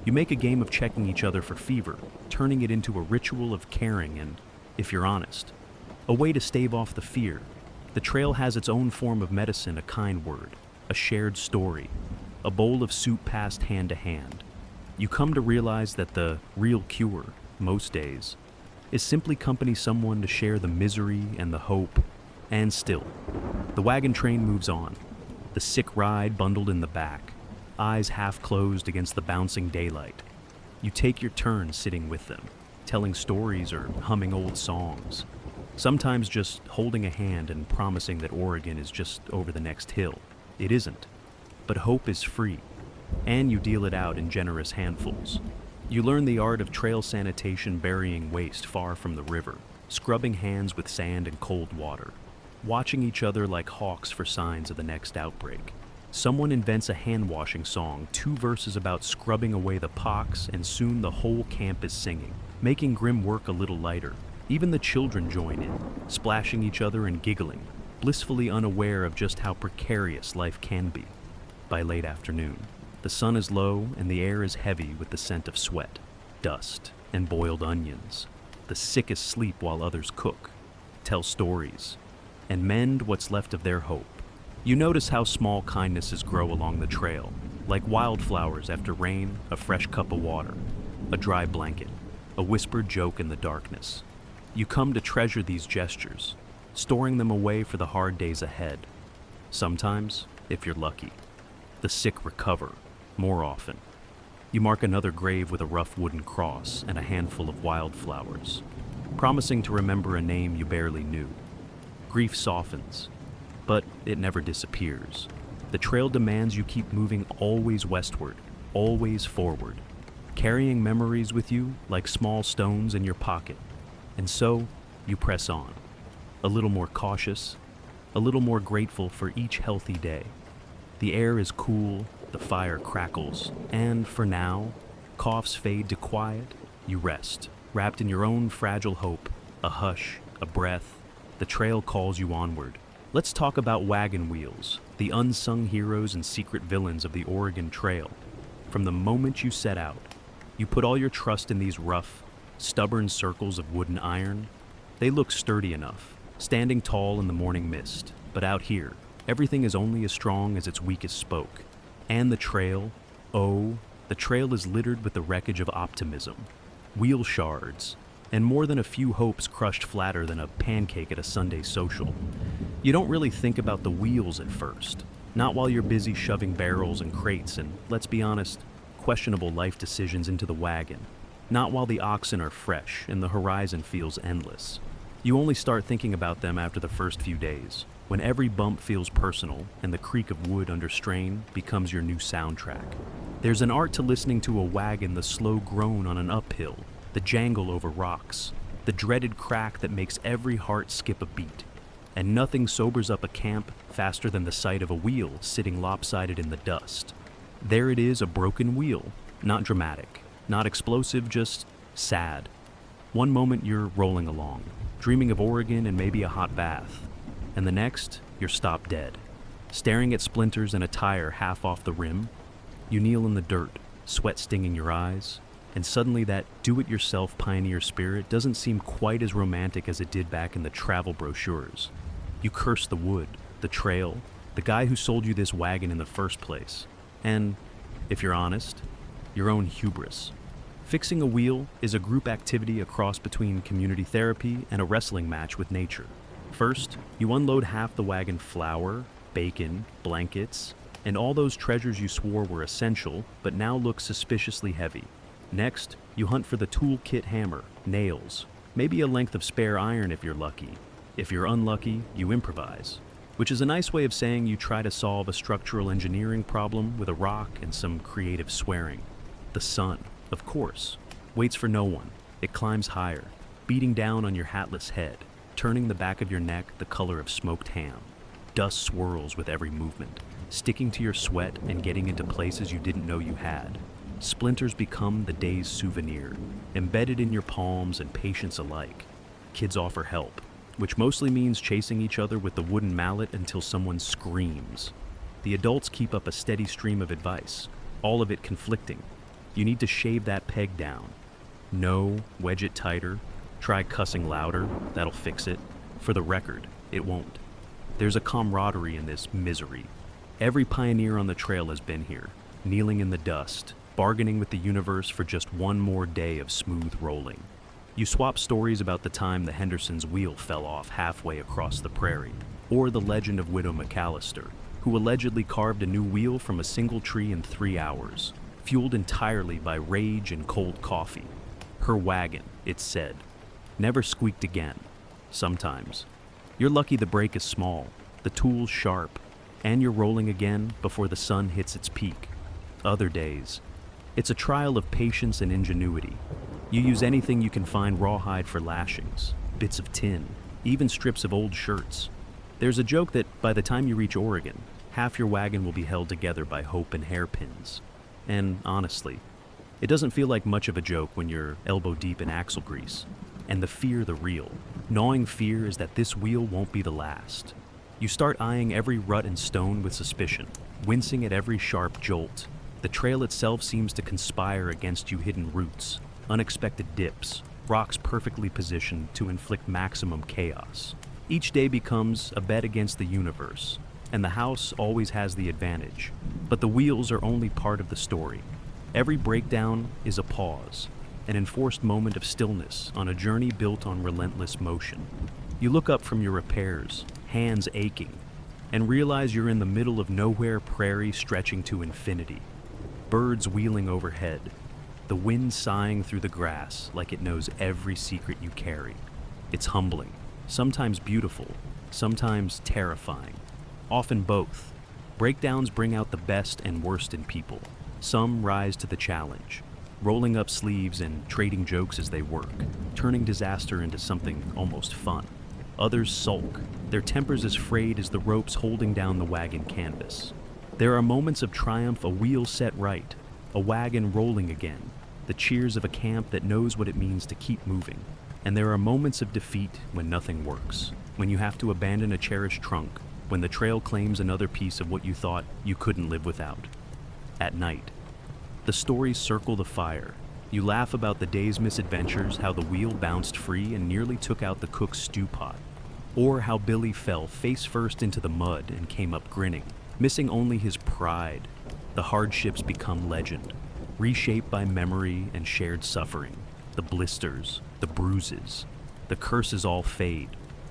You make a game of checking each other for fever, turning it into a ritual of caring and, if you're honest, a way to stave off the fear. The trail has its own form of medicine, a kind word, a shared story, a bowl of soup passed hand to hand. You come to realize that the real cure, most days, is simply company someone to share the misery and the hope. And still, the wagon train moves on, the sick ride bundled in the back, eyes half closed against the bouncing daylight. You take your turn sitting with them, telling stories or humming old songs, sometimes just holding a hand and promising that Oregon is just over the next hill. It isn't, but hope is free, and you deal it out in generous handfuls. You learn the art of trail sanitation, burying waste far from the river, scrubbing hands with sand and cold water, watching each other like hawks for signs of the next outbreak. Someone invents a hand-washing song, 2 verses about scrubbing away the pox, and soon the whole camp is singing, making grim work a little lighter. Even the children join in, splashing each other and giggling, blissfully unaware of just how precarious life can be. By late afternoon, The sun is low and the air is heavy with the scent of sweat, dust, and boiled onions. The sickest sleep while others cook, tell stories, and mend what's left of their hope. You notice how small kindnesses grow along the trail, like wildflowers after rain, a fresh cup of water, a dry blanket, a whispered joke in the darkness. You come to treasure these gestures, storing them away for the hard days ahead. Sometimes, if you're lucky, the sick recover, more often. You mark another grave with a rough wooden cross and a handful of wildflowers, promising to remember a name you barely knew. Grief softens, but it never disappears. The trail demands you keep moving always westward, always forward, carrying memories with you like small stones in your pocket. And so, you press on, a little more cautious, a little more grateful for each healthy day. The air is cool, the fire crackles, and for now, coughs fade to quiet, you rest, wrapped in your own fragile hope, a hush, a breath. The trail calls you onward. Let's talk about wagon wheels, the unsung heroes and secret villains of the Oregon Trail. From the moment you set out, you put all your trust in these rough, stubborn circles of wood and iron. They look sturdy enough, standing tall in the morning mist, but out here, everything is only as strong as its weakest spoke. And the trail, oh, the trail is littered with the wreckage of optimism, wheel shards, and more than a few hopes crushed flatter than a pancake at a Sunday social. You don't really think about the wheels at first, not while you're busy shoving barrels and crates and, let's be honest, questionable life decisions into the wagon. Not while the oxen are fresh and the horizon feels endless. You only start thinking about them after the first few days, when every bump feels personal and the creak of wood under strain becomes your new soundtrack. There's an art to listening to a wagon, the slow groan on an uphill, the jangle over rocks, the dreaded crack that makes every heart skip a beat. And nothing sobers up a camp faster than the sight of a wheel sitting lopsided in the dust. There it is, a broken wheel, not dramatic, not explosive, just sad. One moment you're rolling along, dreaming of Oregon and maybe a hot bath, and the next, you're stopped dead, staring at splinters and a tire half off the rim. You kneel in the dirt, sweat stinging your eyes, and suddenly that do-it-yourself pioneer spirit doesn't seem quite as romantic as it did back in the travel brochures. You curse the wood, the trail, the guy who sold you this wagon in the first place, and, if you're honest, your own hubris. Fixing a wheel is a group activity, a cross between community therapy and a wrestling match with nature. First, you unload half the wagon flour, bacon, blankets, and all those treasures you swore were essential but now look suspiciously heavy. Next, you hunt for the toolkit hammer, nails, maybe a length of spare iron if you're lucky. If you're unlucky, you improvise, which is a nice way of saying you try to solve a structural engineering problem with a rock and some creative swearing. The sun, of course, waits for no one. It climbs higher, beating down on your hatless head, turning the back of your neck the color of smoked ham. Dust swirls with every movement, sticking to your sweat and getting into places you didn't know you had. Splinters become the day's souvenir, embedded in your palms and patience alike. Kids offer help, which mostly means chasing each other with the wooden mallet until someone screams. The adults keep up a steady stream of advice, all of it conflicting. You need to shave that peg down. No, wedge it tighter. Try cussing louder, that'll fix it. For the record, it won't. There's a camaraderie in this misery. Every pioneer on the trail has been here, kneeling in the dust, bargaining with the universe for just one more day of smooth rolling. You swap stories about the time the Henderson's wheel fell off halfway across the prairie, or the legend of Widow McAllister, who allegedly carved a new wheel from a single tree in 3 hours, fueled entirely by rage and cold coffee. Her wagon, it's said, never squeaked again. Sometimes. You're lucky the brake is small, the tools sharp, and you're rolling again before the sun hits its peak. Other days, it's a trial of patience and ingenuity. You use anything you can find rawhide for lashings, bits of tin, even strips of old shirts. There's a joke that by the time you reach Oregon, half your wagon will be held together by hope and hairpins. And honestly, it doesn't feel like much of a joke when you're elbow deep in axle grease. And the fear, the real, gnawing fear is that this wheel won't be the last. You start eyeing every rut and stone with suspicion, wincing at every sharp jolt, The trail itself seems to conspire against you, hidden routes, unexpected dips, rocks perfectly positioned to inflict maximum chaos. Each day becomes a bet against the universe, and the house always has the advantage. But the wheels are only part of the story. Every breakdown is a pause, an enforced moment of stillness on a journey built on relentless motion. You look up from your repairs, hands aching, and realize you're in the middle of nowhere prairie stretching to infinity. Birds wheeling overhead, the wind sighing through the grass like it knows every secret you carry. It's humbling, sometimes beautiful, sometimes terrifying, often both. Breakdowns bring out the best and worst in people. Some rise to the challenge, rolling up sleeves and trading jokes as they work, turning disaster into something almost fun. Others sulk, their tempers as frayed as the ropes holding down the wagon canvas. There are moments of triumph, a wheel set right, a wagon rolling again, the cheers of a camp that knows what it means to keep moving. And there are moments of defeat when nothing works, when you have to abandon a cherished trunk, when the trail claims another piece of what you thought you couldn't live without. At night, the stories circle the fire. You laugh about the day's misadventures, how the wheel bounced free and nearly took out the cook's stew pot, or how Billy fell face first into the mud and came up grinning, missing only his pride. The hardships become legend, reshaped by memory and shared suffering. The blisters, the bruises, the curses all fade,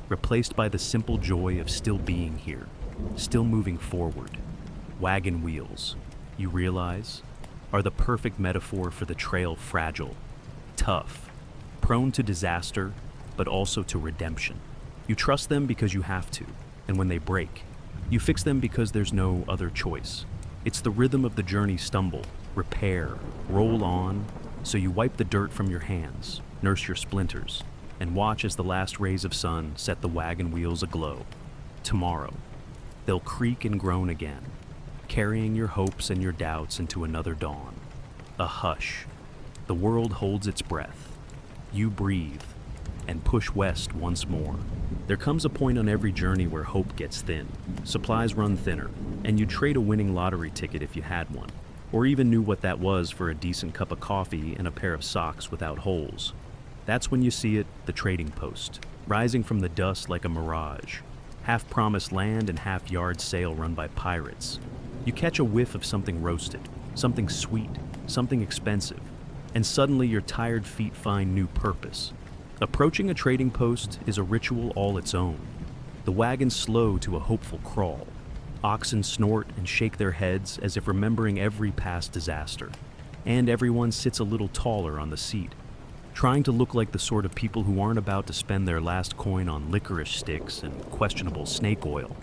replaced by the simple joy of still being here, still moving forward. Wagon wheels, you realize, are the perfect metaphor for the trail, fragile, tough, prone to disaster, but also to redemption. You trust them because you have to, and when they break, you fix them because there's no other choice. It's the rhythm of the journey: stumble, repair, roll on, so you wipe the dirt from your hands, nurse your splinters, and watch as the last rays of sun set the wagon wheels aglow. Tomorrow, they'll creak and groan again, carrying your hopes and your doubts into another dawn. A hush. The world holds its breath. You breathe and push west once more. There comes a point on every journey where hope gets thin, supplies run thinner, and you'd trade a winning lottery ticket if you had one, or even knew what that was for a decent cup of coffee and a pair of socks without holes. That's when you see it, the trading post, rising from the dust like a mirage, half promised land and half yard sale run by pirates. You catch a whiff of something roasted, something sweet, something expensive, and suddenly your tired feet find new purpose. Approaching a trading post is a ritual all its own. The wagons slow to a hopeful crawl. Oxen snort and shake their heads as if remembering every past disaster. And everyone sits a little taller on the seat, trying to look like the sort of people who aren't about to spend their last coin on licorice sticks and questionable snake oil.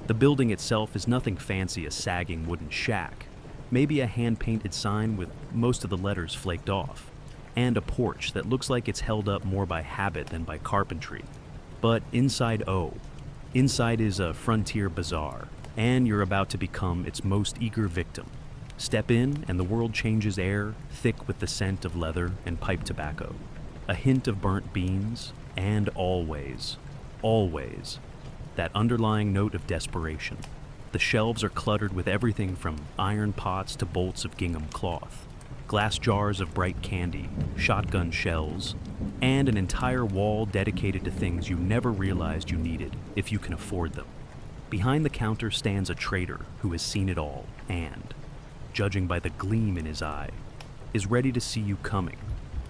The building itself is nothing fancy, a sagging wooden shack, maybe a hand-painted sign with most of the letters flaked off, and a porch that looks like it's held up more by habit than by carpentry. But inside is a frontier bazaar, and you're about to become its most eager victim. Step in and the world changes, air thick with the scent of leather and pipe tobacco, a hint of burnt beans, and always, that underlying note of desperation. The shelves are cluttered with everything from iron pots to bolts of gingham cloth, glass jars of bright candy, shotgun shells, and an entire wall dedicated to things you never realized you needed if you can afford them. Behind the counter stands a trader who has seen it all and, judging by the gleam in his eye, is ready to see you coming.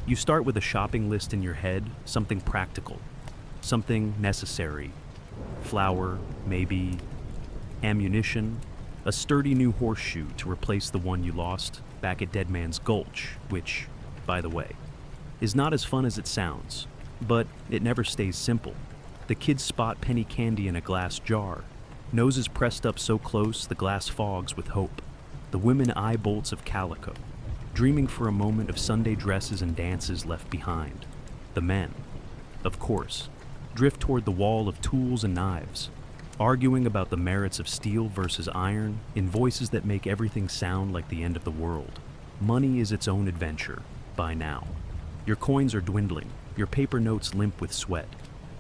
You start with a shopping list in your head, something practical, something necessary. Flour, maybe ammunition, a sturdy new horseshoe to replace the one you lost back at Dead Man's Gulch, which, by the way, is not as fun as it sounds, but it never stays simple. The kids spot penny candy in a glass jar, noses pressed up so close the glass fogs with hope. The women eye bolts of calico, dreaming for a moment of Sunday dresses and dances left behind. The men, of course, drift toward the wall of tools and knives, arguing about the merits of steel versus iron in voices that make everything sound like the end of the world. Money is its own adventure, by now. Your coins are dwindling, your paper notes limp with sweat,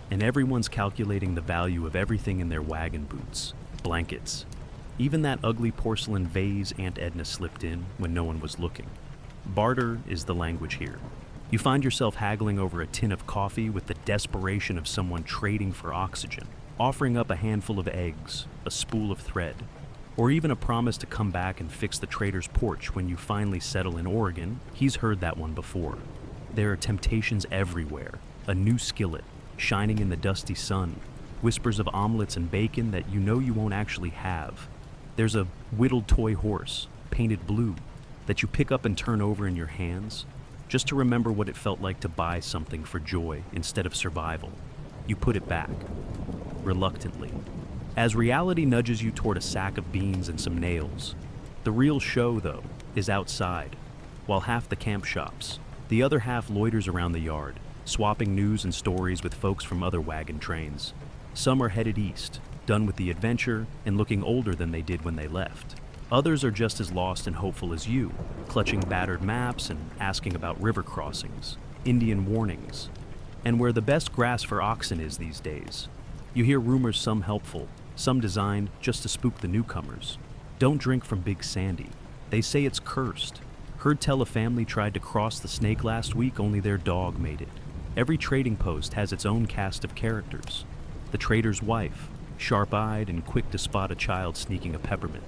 and everyone's calculating the value of everything in their wagon boots, blankets, Even that ugly porcelain vase Aunt Edna slipped in when no one was looking. Barter is the language here. You find yourself haggling over a tin of coffee with the desperation of someone trading for oxygen, offering up a handful of eggs, a spool of thread, or even a promise to come back and fix the trader's porch when you finally settle in Oregon. He's heard that one before. There are temptations everywhere, a new skillet, shining in the dusty sun, whispers of omelets and bacon that you know you won't actually have. There's a whittled toy horse, painted blue, that you pick up and turn over in your hands, just to remember what it felt like to buy something for joy instead of survival. You put it back, reluctantly. As reality nudges you toward a sack of beans and some nails, the real show, though, is outside. While half the camp shops, the other half loiters around the yard, swapping news and stories with folks from other wagon trains. Some are headed east, done with the adventure and looking older than they did when they left. Others are just as lost and hopeful as you, clutching battered maps and asking about river crossings, Indian warnings, and where the best grass for oxen is these days. You hear rumors, some helpful, some designed just to spook the newcomers. Don't drink from Big Sandy. They say it's cursed. Heard tell a family tried to cross the Snake last week, only their dog made it. Every trading post has its own cast of characters. The trader's wife, sharp-eyed and quick to spot a child sneaking a peppermint.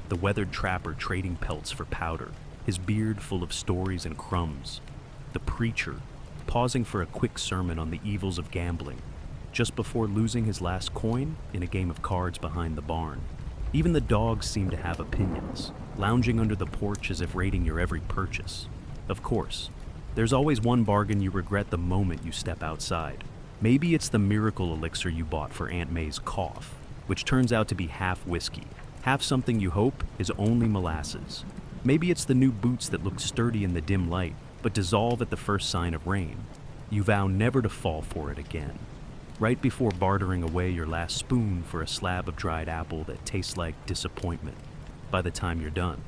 The weathered trapper trading pelts for powder, his beard full of stories and crumbs. The preacher, pausing for a quick sermon on the evils of gambling, just before losing his last coin in a game of cards behind the barn. Even the dogs seem to have opinions, lounging under the porch as if rating your every purchase. Of course, there's always one bargain you regret the moment you step outside. Maybe it's the miracle elixir you bought for Aunt May's cough, which turns out to be half whiskey, half something you hope is only molasses. Maybe it's the new boots that look sturdy in the dim light, but dissolve at the first sign of rain. You vow never to fall for it again. Right before bartering away your last spoon for a slab of dried apple that tastes like disappointment by the time you're done.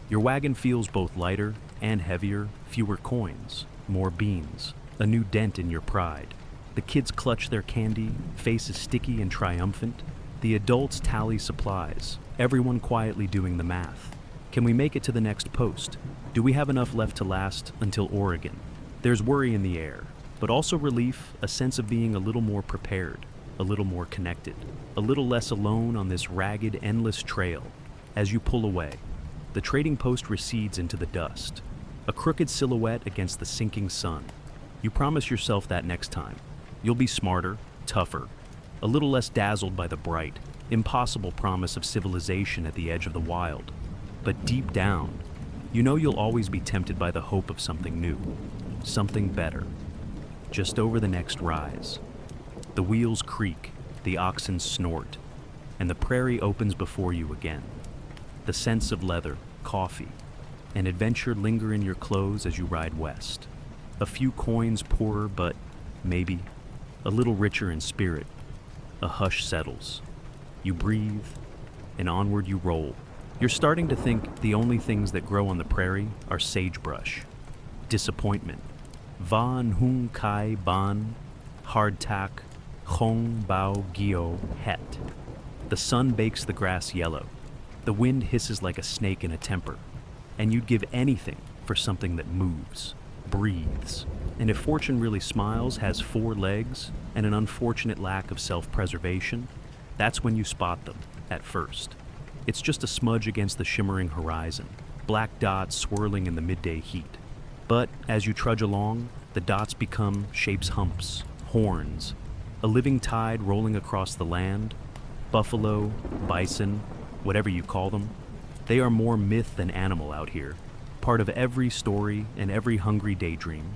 Your wagon feels both lighter and heavier, fewer coins, more beans, a new dent in your pride. The kids clutch their candy, faces sticky and triumphant. The adults tally supplies, everyone quietly doing the math. Can we make it to the next post? Do we have enough left to last until Oregon? There's worry in the air, but also relief, a sense of being a little more prepared, a little more connected, a little less alone on this ragged, endless trail. As you pull away, the trading post recedes into the dust, a crooked silhouette against the sinking sun. You promise yourself that next time, you'll be smarter, tougher, a little less dazzled by the bright, impossible promise of civilization at the edge of the wild. But deep down, you know you'll always be tempted by the hope of something new, something better. Just over the next rise, the wheels creak, the oxen snort, and the prairie opens before you again. The scents of leather, coffee, and adventure linger in your clothes as you ride west. A few coins poorer, but maybe a little richer in spirit. A hush settles. You breathe, and onward you roll. You're starting to think the only things that grow on the prairie are sagebrush, disappointment, van hung kai ban, hardtack, hong bao gio het. The sun bakes the grass yellow. The wind hisses like a snake in a temper, and you'd give anything for something that moves, breathes, and if fortune really smiles, has four legs, and an unfortunate lack of self-preservation, that's when you spot them, at first. It's just a smudge against the shimmering horizon, black dots swirling in the midday heat. But as you trudge along, the dots become shapes humps, horns, a living tide rolling across the land, buffalo, bison, whatever you call them. They are more myth than animal out here, part of every story and every hungry daydream.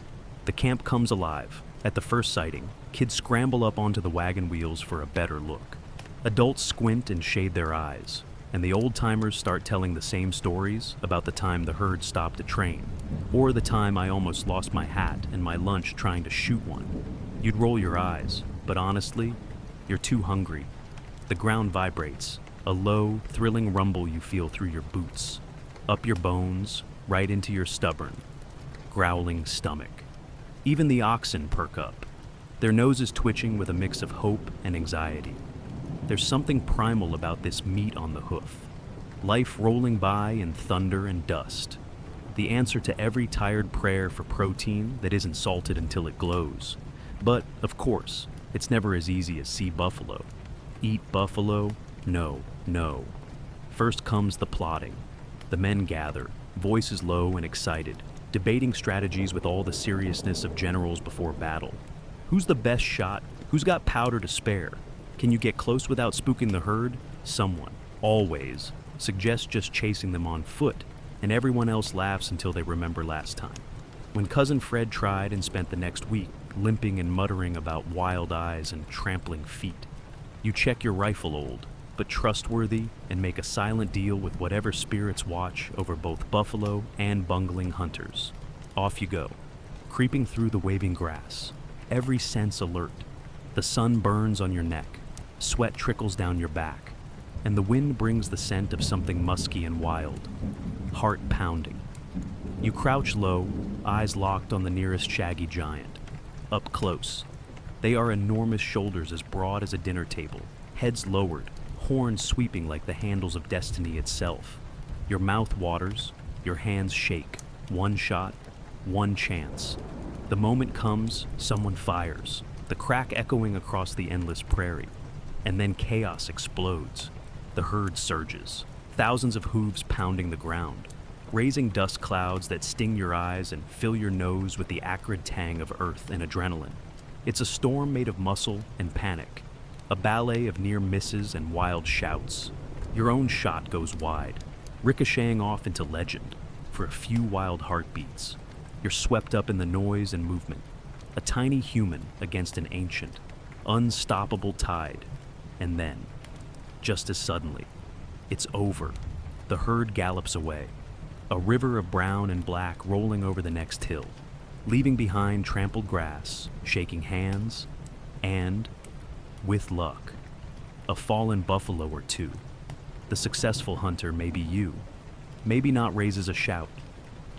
The camp comes alive. At the first sighting, kids scramble up onto the wagon wheels for a better look. Adults squint and shade their eyes, and the old-timers start telling the same stories about the time the herd stopped a train, or the time I almost lost my hat and my lunch trying to shoot one. You'd roll your eyes, but honestly, you're too hungry. The ground vibrates, a low, thrilling rumble you feel through your boots, up your bones, right into your stubborn, growling stomach. Even the oxen perk up, their noses twitching with a mix of hope and anxiety. There's something primal about this meat on the hoof, Life rolling by in thunder and dust. The answer to every tired prayer for protein that isn't salted until it glows. But, of course, it's never as easy as see buffalo. Eat buffalo? No, no. First comes the plotting. The men gather, voices low and excited, debating strategies with all the seriousness of generals before battle. Who's the best shot? Who's got powder to spare? Can you get close without spooking the herd? Someone, always, suggests just chasing them on foot, and everyone else laughs until they remember last time. When Cousin Fred tried and spent the next week limping and muttering about wild eyes and trampling feet. You check your rifle old, but trustworthy, and make a silent deal with whatever spirits watch over both buffalo and bungling hunters. Off you go, creeping through the waving grass, every sense alert. The sun burns on your neck, sweat trickles down your back, and the wind brings the scent of something musky and wild, heart pounding. You crouch low, eyes locked on the nearest shaggy giant. Up close, they are enormous shoulders as broad as a dinner table, heads lowered, horns sweeping like the handles of destiny itself. Your mouth waters, your hands shake. One shot, one chance. The moment comes, someone fires, the crack echoing across the endless prairie. And then chaos explodes. The herd surges, thousands of hooves pounding the ground, raising dust clouds that sting your eyes and fill your nose with the acrid tang of earth and adrenaline. It's a storm made of muscle and panic, a ballet of near misses and wild shouts. Your own shot goes wide, ricocheting off into legend for a few wild heartbeats. You're swept up in the noise and movement, a tiny human against an ancient, unstoppable tide. And then, just as suddenly, it's over. The herd gallops away, a river of brown and black rolling over the next hill, leaving behind trampled grass, shaking hands, and, with luck, a fallen buffalo or two. The successful hunter may be you, maybe not raises a shout.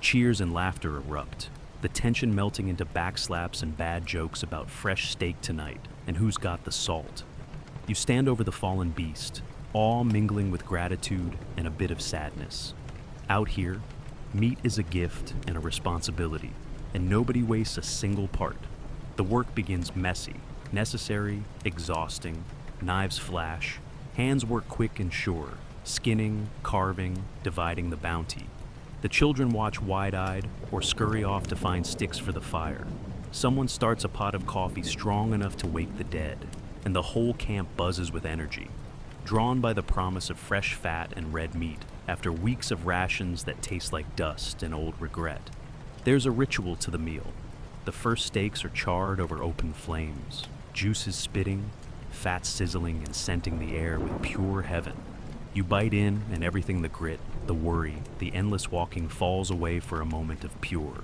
Cheers and laughter erupt, the tension melting into backslaps and bad jokes about fresh steak tonight and who's got the salt. You stand over the fallen beast, all mingling with gratitude and a bit of sadness. Out here, meat is a gift and a responsibility, and nobody wastes a single part. The work begins messy, necessary, exhausting. Knives flash, hands work quick and sure, skinning, carving, dividing the bounty. The children watch wide-eyed or scurry off to find sticks for the fire. Someone starts a pot of coffee strong enough to wake the dead, and the whole camp buzzes with energy, drawn by the promise of fresh fat and red meat after weeks of rations that taste like dust and old regret. There's a ritual to the meal. The first steaks are charred over open flames, juices spitting, fat sizzling and scenting the air with pure heaven. You bite in, and everything, the grit, the worry, the endless walking falls away for a moment of pure,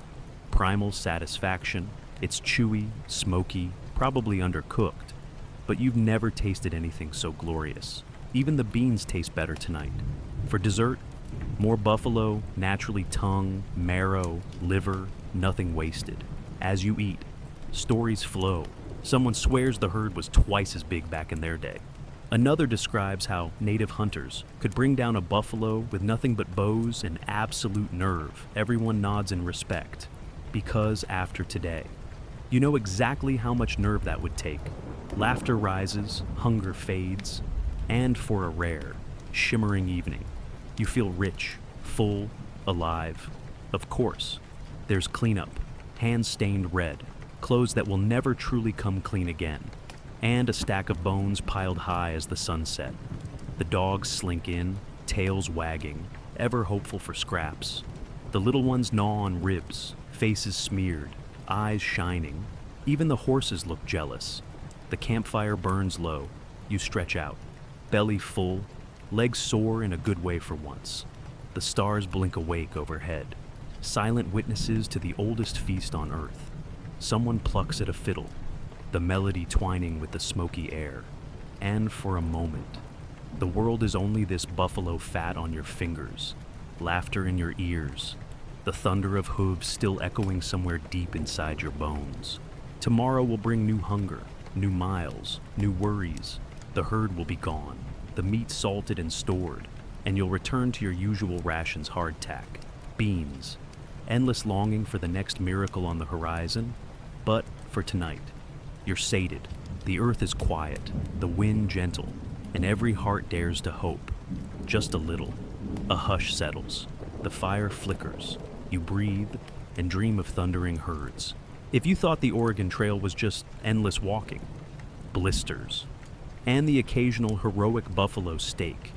primal satisfaction. It's chewy, smoky, probably undercooked, but you've never tasted anything so glorious. Even the beans taste better tonight. For dessert, more buffalo, naturally tongue, marrow, liver, nothing wasted. As you eat, stories flow. Someone swears the herd was twice as big back in their day. Another describes how native hunters could bring down a buffalo with nothing but bows and absolute nerve. Everyone nods in respect, because after today, you know exactly how much nerve that would take. Laughter rises, hunger fades, and for a rare, shimmering evening, you feel rich, full, alive. Of course, there's cleanup, hands stained red, clothes that will never truly come clean again, and a stack of bones piled high as the sun set. The dogs slink in, tails wagging, ever hopeful for scraps. The little ones gnaw on ribs, faces smeared, eyes shining. Even the horses look jealous. The campfire burns low. You stretch out, belly full, legs sore in a good way for once. The stars blink awake overhead, silent witnesses to the oldest feast on earth. Someone plucks at a fiddle, the melody twining with the smoky air. And for a moment, the world is only this buffalo fat on your fingers, laughter in your ears, the thunder of hooves still echoing somewhere deep inside your bones. Tomorrow will bring new hunger, new miles, new worries. The herd will be gone, the meat salted and stored, and you'll return to your usual rations hardtack, beans, endless longing for the next miracle on the horizon. But for tonight, you're sated. The earth is quiet, the wind gentle, and every heart dares to hope. Just a little. A hush settles. The fire flickers. You breathe and dream of thundering herds. If you thought the Oregon Trail was just endless walking, blisters, and the occasional heroic buffalo stake,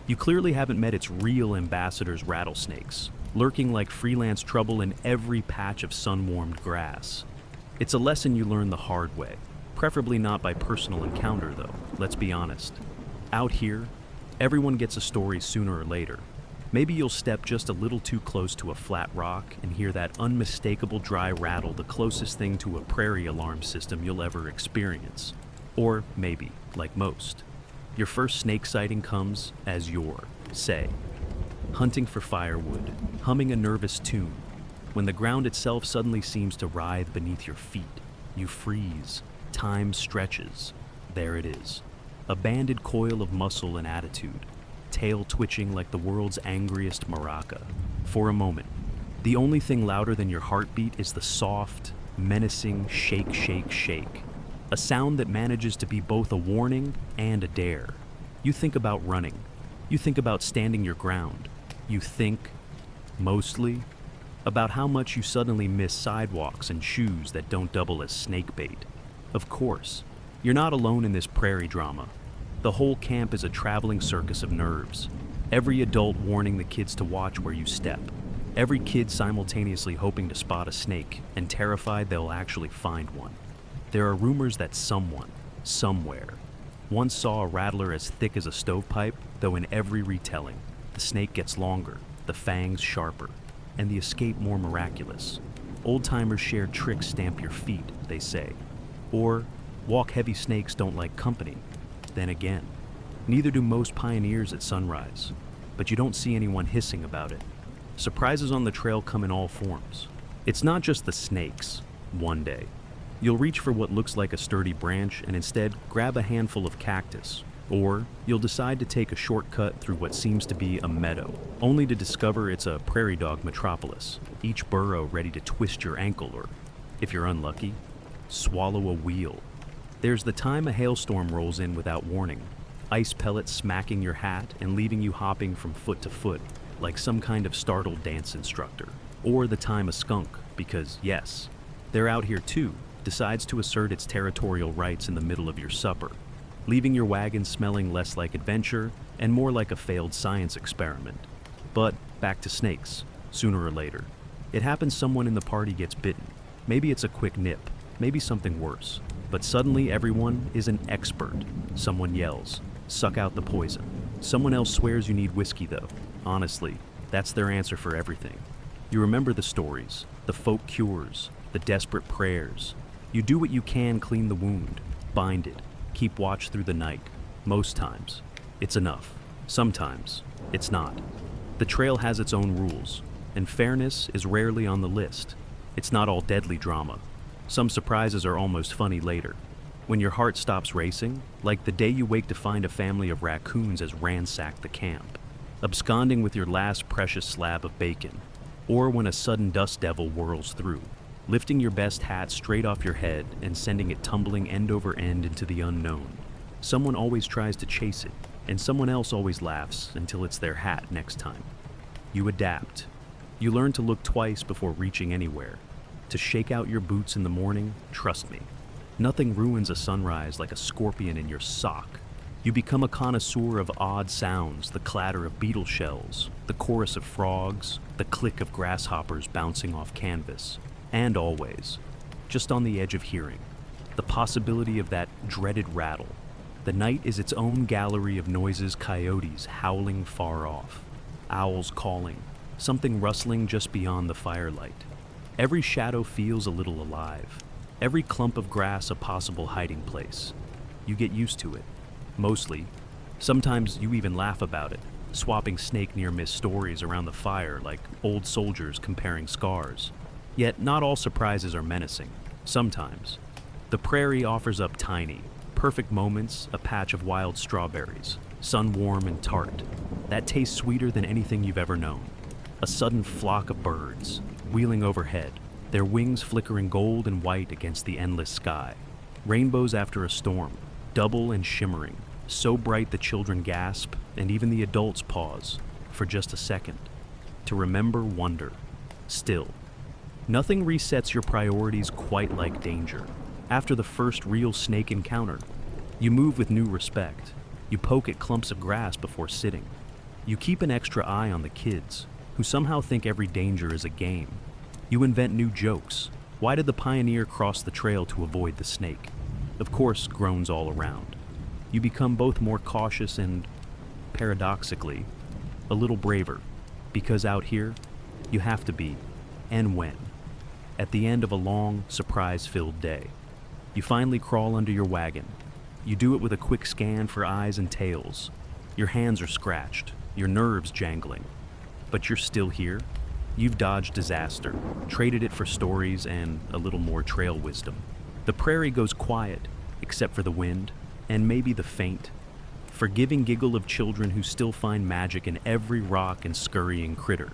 you clearly haven't met its real ambassadors, rattlesnakes, lurking like freelance trouble in every patch of sun-warmed grass. It's a lesson you learn the hard way, preferably not by personal encounter though, let's be honest. Out here, everyone gets a story sooner or later. Maybe you'll step just a little too close to a flat rock and hear that unmistakable dry rattle, the closest thing to a prairie alarm system you'll ever experience. Or maybe, like most, your first snake sighting comes as you're, say, hunting for firewood, humming a nervous tune. When the ground itself suddenly seems to writhe beneath your feet, you freeze. Time stretches. There it is. A banded coil of muscle and attitude, tail twitching like the world's angriest maraca. For a moment, the only thing louder than your heartbeat is the soft, menacing shake, shake, shake. A sound that manages to be both a warning and a dare. You think about running. You think about standing your ground. You think, mostly, about how much you suddenly miss sidewalks and shoes that don't double as snake bait. Of course, you're not alone in this prairie drama. The whole camp is a traveling circus of nerves. Every adult warning the kids to watch where you step. Every kid simultaneously hoping to spot a snake and terrified they'll actually find one. There are rumors that someone, somewhere, once saw a rattler as thick as a stovepipe, though in every retelling, the snake gets longer, the fangs sharper, and the escape more miraculous. Old-timers share tricks stamp your feet, they say. Or, walk-heavy snakes don't like company. Then again, neither do most pioneers at sunrise, but you don't see anyone hissing about it. Surprises on the trail come in all forms. It's not just the snakes, one day. You'll reach for what looks like a sturdy branch and instead grab a handful of cactus. Or you'll decide to take a shortcut through what seems to be a meadow, only to discover it's a prairie dog metropolis, each burrow ready to twist your ankle or, if you're unlucky, swallow a wheel. There's the time a hailstorm rolls in without warning, ice pellets smacking your hat and leaving you hopping from foot to foot, like some kind of startled dance instructor. Or the time a skunk, because yes, they're out here too, decides to assert its territorial rights in the middle of your supper, leaving your wagon smelling less like adventure and more like a failed science experiment. But back to snakes, sooner or later. It happens someone in the party gets bitten. Maybe it's a quick nip, maybe something worse. But suddenly everyone is an expert. Someone yells, suck out the poison. Someone else swears you need whiskey though. Honestly, that's their answer for everything. You remember the stories, the folk cures, the desperate prayers. You do what you can, clean the wound, bind it, keep watch through the night. Most times, it's enough. Sometimes, it's not. The trail has its own rules, and fairness is rarely on the list. It's not all deadly drama. Some surprises are almost funny later. When your heart stops racing, like the day you wake to find a family of raccoons has ransacked the camp, absconding with your last precious slab of bacon, or when a sudden dust devil whirls through, lifting your best hat straight off your head and sending it tumbling end over end into the unknown. Someone always tries to chase it, and someone else always laughs until it's their hat next time. You adapt. You learn to look twice before reaching anywhere. To shake out your boots in the morning, trust me, nothing ruins a sunrise like a scorpion in your sock. You become a connoisseur of odd sounds, the clatter of beetle shells, the chorus of frogs, the click of grasshoppers bouncing off canvas. And always, just on the edge of hearing, the possibility of that dreaded rattle. The night is its own gallery of noises, coyotes howling far off, owls calling, something rustling just beyond the firelight. Every shadow feels a little alive, every clump of grass a possible hiding place. You get used to it, mostly. Sometimes you even laugh about it, swapping snake near-miss stories around the fire like old soldiers comparing scars. Yet not all surprises are menacing. Sometimes, the prairie offers up tiny, perfect moments, a patch of wild strawberries, sun-warm and tart. That tastes sweeter than anything you've ever known. A sudden flock of birds, wheeling overhead, their wings flickering gold and white against the endless sky. Rainbows after a storm, double and shimmering, so bright the children gasp and even the adults pause for just a second to remember wonder. Still, nothing resets your priorities quite like danger. After the first real snake encounter, you move with new respect. You poke at clumps of grass before sitting. You keep an extra eye on the kids, who somehow think every danger is a game. You invent new jokes. Why did the pioneer cross the trail to avoid the snake? Of course, groans all around. You become both more cautious and, paradoxically, a little braver, because out here, you have to be, and when. At the end of a long, surprise-filled day, you finally crawl under your wagon. You do it with a quick scan for eyes and tails. Your hands are scratched, your nerves jangling. But you're still here. You've dodged disaster, traded it for stories and a little more trail wisdom. The prairie goes quiet, except for the wind, and maybe the faint, forgiving giggle of children who still find magic in every rock and scurrying critter.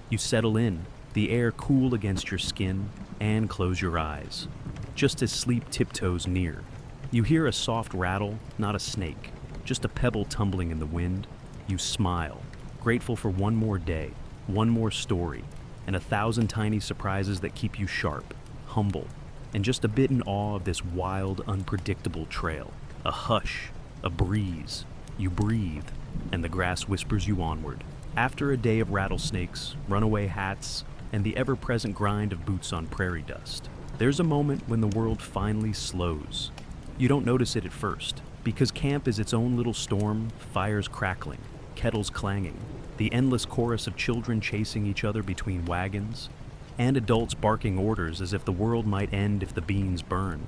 You settle in, the air cool against your skin, and close your eyes, just as sleep tiptoes near. You hear a soft rattle, not a snake, just a pebble tumbling in the wind. You smile, grateful for one more day, one more story, and 1,000 tiny surprises that keep you sharp, humble, and just a bit in awe of this wild, unpredictable trail. A hush, a breeze. You breathe, and the grass whispers you onward. After a day of rattlesnakes, runaway hats, and the ever-present grind of boots on prairie dust, there's a moment when the world finally slows. You don't notice it at first, because camp is its own little storm, fires crackling, kettles clanging, the endless chorus of children chasing each other between wagons, and adults barking orders as if the world might end if the beans burn.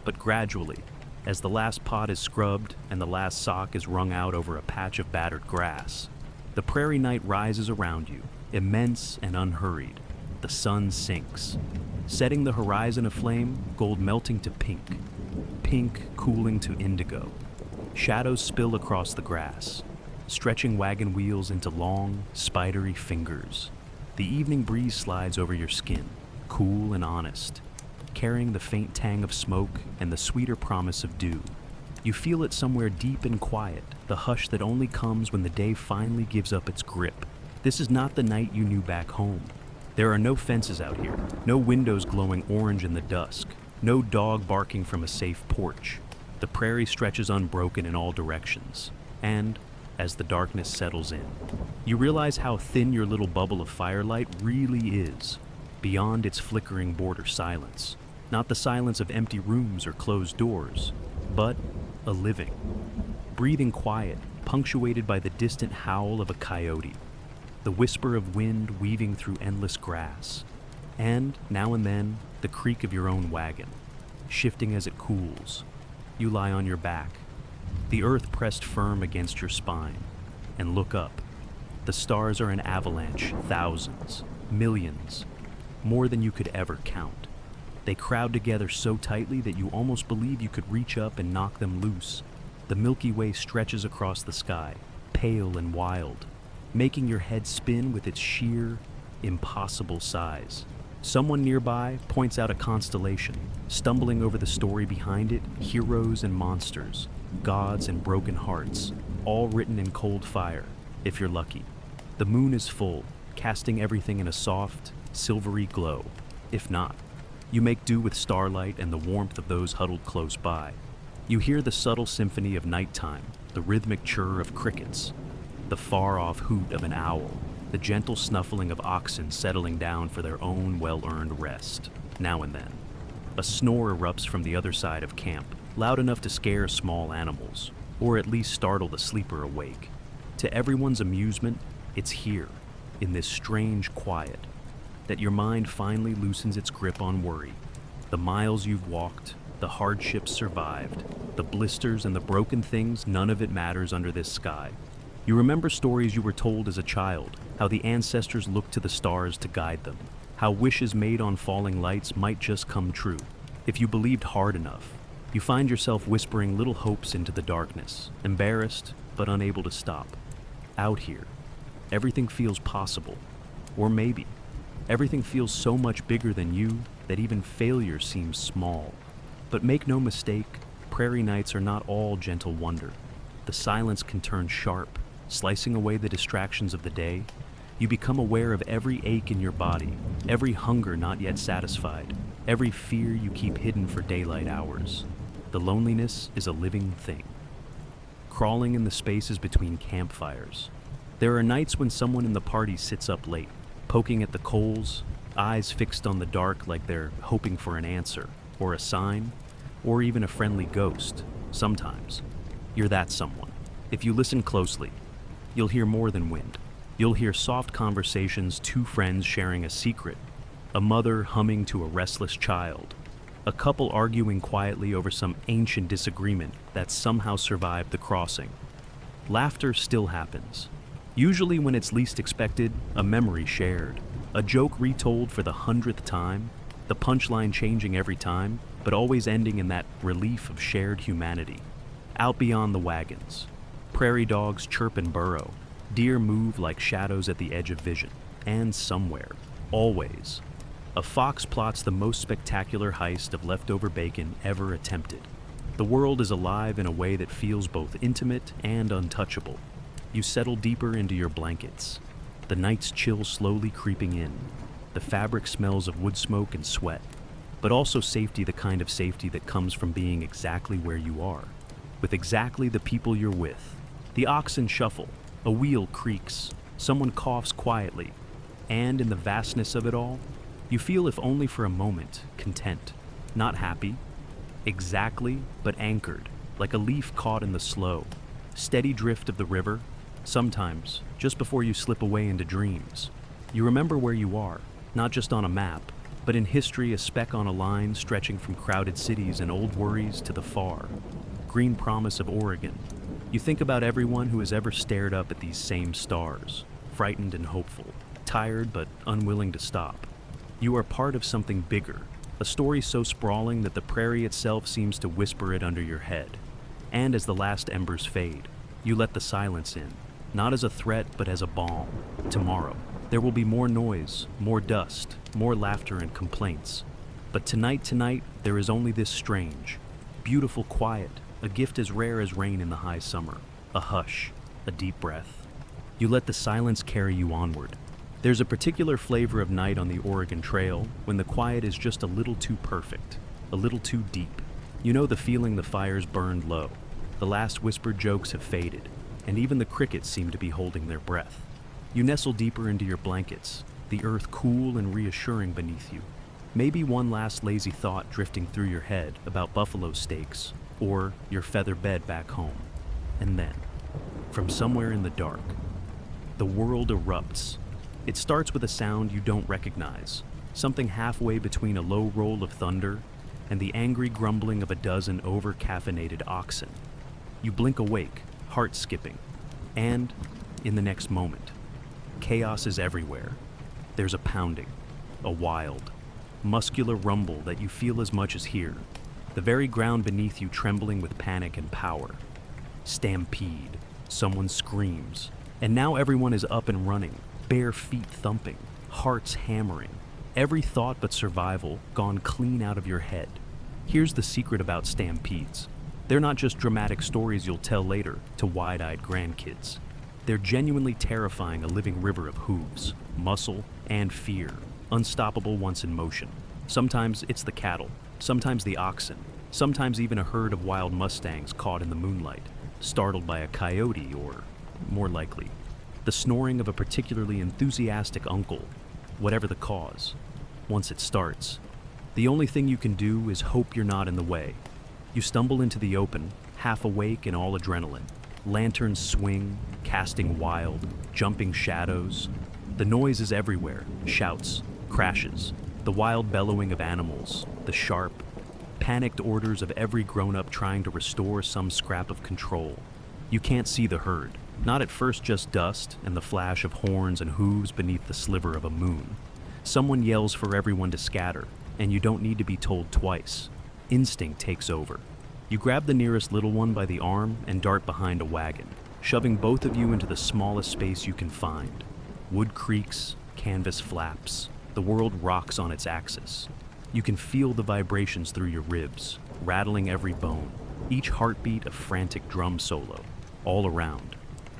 But gradually, as the last pot is scrubbed and the last sock is wrung out over a patch of battered grass, the prairie night rises around you, immense and unhurried. The sun sinks, setting the horizon aflame, gold melting to pink, pink cooling to indigo. Shadows spill across the grass, stretching wagon wheels into long, spidery fingers. The evening breeze slides over your skin, cool and honest, carrying the faint tang of smoke and the sweeter promise of dew. You feel it somewhere deep and quiet, the hush that only comes when the day finally gives up its grip. This is not the night you knew back home. There are no fences out here, no windows glowing orange in the dusk, no dog barking from a safe porch. The prairie stretches unbroken in all directions, and as the darkness settles in, you realize how thin your little bubble of firelight really is, beyond its flickering border silence. Not the silence of empty rooms or closed doors, but a living, breathing quiet, punctuated by the distant howl of a coyote, the whisper of wind weaving through endless grass, and, now and then, the creak of your own wagon, shifting as it cools. You lie on your back, the earth pressed firm against your spine, and look up. The stars are an avalanche, thousands, millions, more than you could ever count. They crowd together so tightly that you almost believe you could reach up and knock them loose. The Milky Way stretches across the sky, pale and wild, making your head spin with its sheer, impossible size. Someone nearby points out a constellation, stumbling over the story behind it, heroes and monsters, gods and broken hearts, all written in cold fire, if you're lucky. The moon is full, casting everything in a soft, silvery glow. If not, you make do with starlight and the warmth of those huddled close by. You hear the subtle symphony of nighttime, the rhythmic chirr of crickets, the far-off hoot of an owl, the gentle snuffling of oxen settling down for their own well-earned rest. Now and then, a snore erupts from the other side of camp, loud enough to scare small animals, or at least startle the sleeper awake. To everyone's amusement, it's here, in this strange quiet, that your mind finally loosens its grip on worry. The miles you've walked, the hardships survived, the blisters and the broken things, none of it matters under this sky. You remember stories you were told as a child, how the ancestors looked to the stars to guide them, how wishes made on falling lights might just come true. If you believed hard enough, you find yourself whispering little hopes into the darkness, embarrassed, but unable to stop. Out here, everything feels possible. Or maybe, everything feels so much bigger than you that even failure seems small. But make no mistake, prairie nights are not all gentle wonder. The silence can turn sharp, slicing away the distractions of the day. You become aware of every ache in your body, every hunger not yet satisfied, every fear you keep hidden for daylight hours. The loneliness is a living thing, crawling in the spaces between campfires. There are nights when someone in the party sits up late, poking at the coals, eyes fixed on the dark like they're hoping for an answer, or a sign, or even a friendly ghost. Sometimes, you're that someone. If you listen closely, you'll hear more than wind. You'll hear soft conversations, two friends sharing a secret, a mother humming to a restless child, a couple arguing quietly over some ancient disagreement that somehow survived the crossing. Laughter still happens. Usually when it's least expected, a memory shared, a joke retold for the 100th time, the punchline changing every time, but always ending in that relief of shared humanity. Out beyond the wagons, prairie dogs chirp and burrow, deer move like shadows at the edge of vision, and somewhere, always, a fox plots the most spectacular heist of leftover bacon ever attempted. The world is alive in a way that feels both intimate and untouchable. You settle deeper into your blankets, the night's chill slowly creeping in, the fabric smells of wood smoke and sweat, but also safety, the kind of safety that comes from being exactly where you are, with exactly the people you're with. The oxen shuffle, a wheel creaks, someone coughs quietly, and in the vastness of it all, you feel, if only for a moment, content, not happy, exactly, but anchored, like a leaf caught in the slow, steady drift of the river. Sometimes, just before you slip away into dreams, you remember where you are, not just on a map, but in history, a speck on a line stretching from crowded cities and old worries to the far, green promise of Oregon. You think about everyone who has ever stared up at these same stars, frightened and hopeful, tired but unwilling to stop. You are part of something bigger, a story so sprawling that the prairie itself seems to whisper it under your head. And as the last embers fade, you let the silence in, not as a threat but as a balm. Tomorrow, there will be more noise, more dust, more laughter and complaints. But tonight, there is only this strange, beautiful quiet, a gift as rare as rain in the high summer, a hush, a deep breath. You let the silence carry you onward. There's a particular flavor of night on the Oregon Trail when the quiet is just a little too perfect, a little too deep. You know the feeling the fires burned low, the last whispered jokes have faded, and even the crickets seem to be holding their breath. You nestle deeper into your blankets, the earth cool and reassuring beneath you. Maybe one last lazy thought drifting through your head about buffalo steaks or your feather bed back home. And then, from somewhere in the dark, the world erupts. It starts with a sound you don't recognize, something halfway between a low roll of thunder and the angry grumbling of a dozen over-caffeinated oxen. You blink awake, heart skipping, and, in the next moment, chaos is everywhere. There's a pounding, a wild, muscular rumble that you feel as much as hear, the very ground beneath you trembling with panic and power. Stampede, someone screams, and now everyone is up and running, bare feet thumping, hearts hammering, every thought but survival gone clean out of your head. Here's the secret about stampedes. They're not just dramatic stories you'll tell later to wide-eyed grandkids. They're genuinely terrifying, a living river of hooves, muscle, and fear, unstoppable once in motion. Sometimes it's the cattle, sometimes the oxen, sometimes even a herd of wild mustangs caught in the moonlight, startled by a coyote or, more likely, the snoring of a particularly enthusiastic uncle, whatever the cause. Once it starts, the only thing you can do is hope you're not in the way. You stumble into the open, half awake and all adrenaline. Lanterns swing, casting wild, jumping shadows. The noise is everywhere, shouts, crashes, the wild bellowing of animals, the sharp, panicked orders of every grown-up trying to restore some scrap of control. You can't see the herd. Not at first, just dust and the flash of horns and hooves beneath the sliver of a moon. Someone yells for everyone to scatter, and you don't need to be told twice. Instinct takes over. You grab the nearest little one by the arm and dart behind a wagon, shoving both of you into the smallest space you can find. Wood creaks, canvas flaps, the world rocks on its axis. You can feel the vibrations through your ribs, rattling every bone, each heartbeat a frantic drum solo, all around.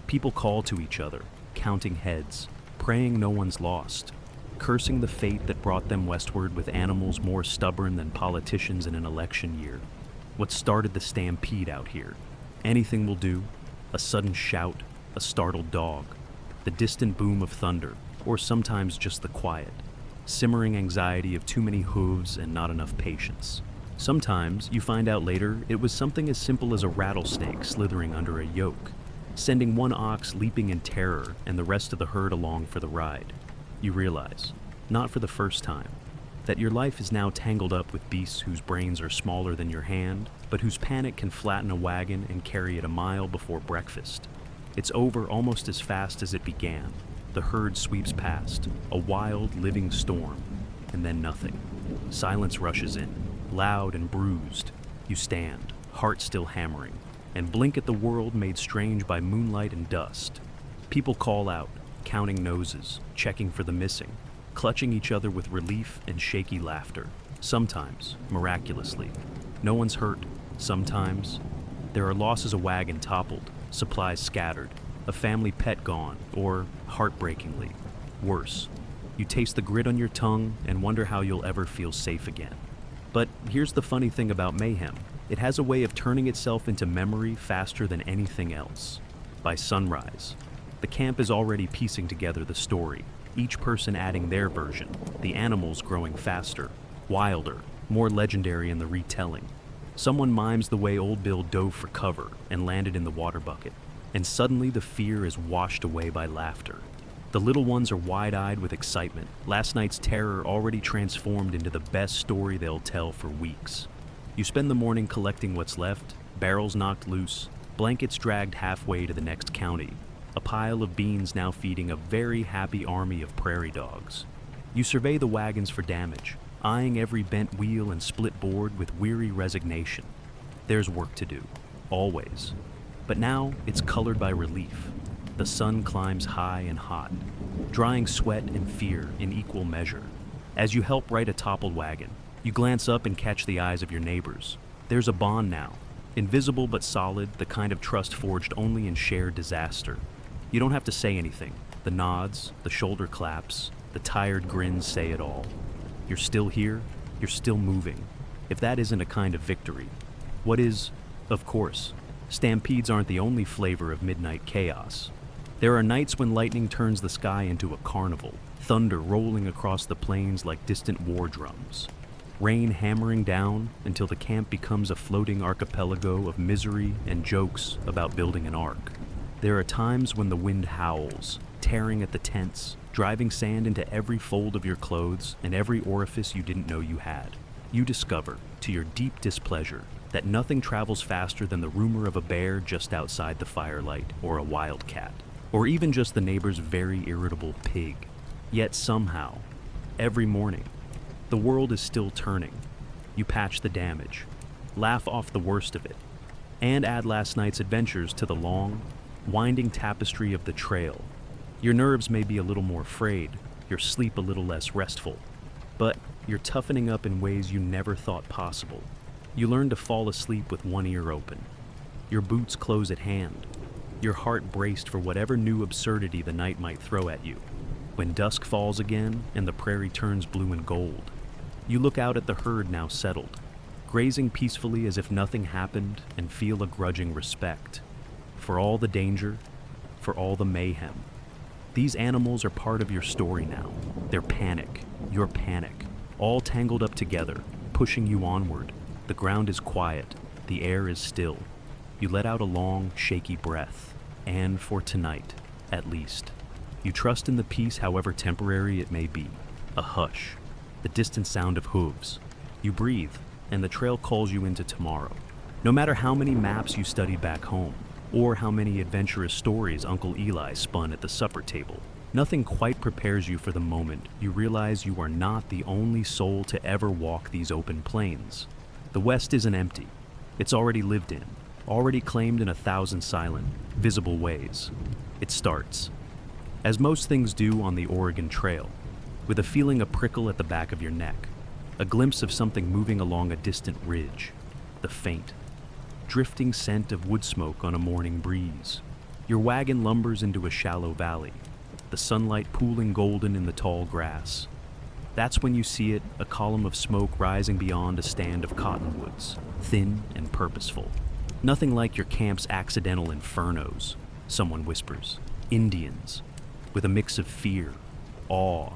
People call to each other, counting heads, praying no one's lost, cursing the fate that brought them westward with animals more stubborn than politicians in an election year. What started the stampede out here? Anything will do. A sudden shout, a startled dog, the distant boom of thunder, or sometimes just the quiet, simmering anxiety of too many hooves and not enough patience. Sometimes you find out later it was something as simple as a rattlesnake slithering under a yoke, sending one ox leaping in terror and the rest of the herd along for the ride. You realize, not for the first time, that your life is now tangled up with beasts whose brains are smaller than your hand, but whose panic can flatten a wagon and carry it a mile before breakfast. It's over almost as fast as it began. The herd sweeps past, a wild, living storm, and then nothing. Silence rushes in, loud and bruised. You stand, heart still hammering, and blink at the world made strange by moonlight and dust. People call out, counting noses, checking for the missing, clutching each other with relief and shaky laughter. Sometimes, miraculously, no one's hurt. Sometimes, there are losses: a wagon toppled, supplies scattered, a family pet gone, or, heartbreakingly, worse, you taste the grit on your tongue and wonder how you'll ever feel safe again. But here's the funny thing about mayhem. It has a way of turning itself into memory faster than anything else. By sunrise, the camp is already piecing together the story, each person adding their version, the animals growing faster, wilder, more legendary in the retelling. Someone mimes the way Old Bill dove for cover and landed in the water bucket, and suddenly the fear is washed away by laughter. The little ones are wide-eyed with excitement, last night's terror already transformed into the best story they'll tell for weeks. You spend the morning collecting what's left, barrels knocked loose, blankets dragged halfway to the next county, a pile of beans now feeding a very happy army of prairie dogs. You survey the wagons for damage, eyeing every bent wheel and split board with weary resignation. There's work to do, always. But now it's colored by relief. The sun climbs high and hot, drying sweat and fear in equal measure. As you help right a toppled wagon, you glance up and catch the eyes of your neighbors. There's a bond now, invisible but solid, the kind of trust forged only in shared disaster. You don't have to say anything. The nods, the shoulder claps, the tired grins say it all. You're still here, you're still moving. If that isn't a kind of victory, what is? Of course, stampedes aren't the only flavor of midnight chaos. There are nights when lightning turns the sky into a carnival, thunder rolling across the plains like distant war drums, rain hammering down until the camp becomes a floating archipelago of misery and jokes about building an ark. There are times when the wind howls, tearing at the tents, driving sand into every fold of your clothes and every orifice you didn't know you had. You discover, to your deep displeasure, that nothing travels faster than the rumor of a bear just outside the firelight, or a wildcat, or even just the neighbor's very irritable pig. Yet somehow, every morning, the world is still turning. You patch the damage, laugh off the worst of it, and add last night's adventures to the long, winding tapestry of the trail. Your nerves may be a little more frayed, your sleep a little less restful, but you're toughening up in ways you never thought possible. You learn to fall asleep with one ear open, your boots close at hand, your heart braced for whatever new absurdity the night might throw at you. When dusk falls again and the prairie turns blue and gold, you look out at the herd now settled, grazing peacefully as if nothing happened, and feel a grudging respect. For all the danger, for all the mayhem. These animals are part of your story now. Their panic, your panic, all tangled up together, pushing you onward. The ground is quiet, the air is still. You let out a long, shaky breath, and for tonight, at least, you trust in the peace however temporary it may be. A hush, the distant sound of hooves. You breathe, and the trail calls you into tomorrow. No matter how many maps you studied back home, or how many adventurous stories Uncle Eli spun at the supper table, nothing quite prepares you for the moment you realize you are not the only soul to ever walk these open plains. The West isn't empty. It's already lived in, already claimed in 1,000 silent, visible ways. It starts, as most things do on the Oregon Trail, with a feeling a prickle at the back of your neck, a glimpse of something moving along a distant ridge, the faint, drifting scent of wood smoke on a morning breeze. Your wagon lumbers into a shallow valley, the sunlight pooling golden in the tall grass. That's when you see it, a column of smoke rising beyond a stand of cottonwoods, thin and purposeful. Nothing like your camp's accidental infernos, someone whispers. Indians, with a mix of fear, awe,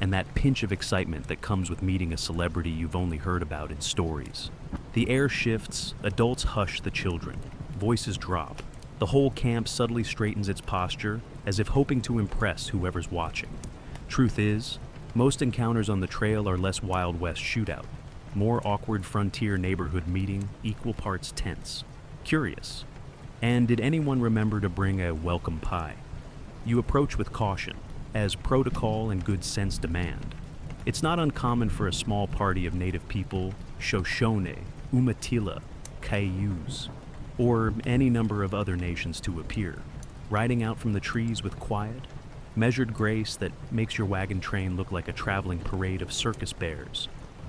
and that pinch of excitement that comes with meeting a celebrity you've only heard about in stories. The air shifts, adults hush the children, voices drop. The whole camp subtly straightens its posture, as if hoping to impress whoever's watching. Truth is, most encounters on the trail are less Wild West shootout, more awkward frontier neighborhood meeting, equal parts tense. Curious. And did anyone remember to bring a welcome pie? You approach with caution, as protocol and good sense demand. It's not uncommon for a small party of native people, Shoshone, Umatilla, Cayuse, or any number of other nations to appear, riding out from the trees with quiet, measured grace that makes your wagon train look like a traveling parade of circus bears.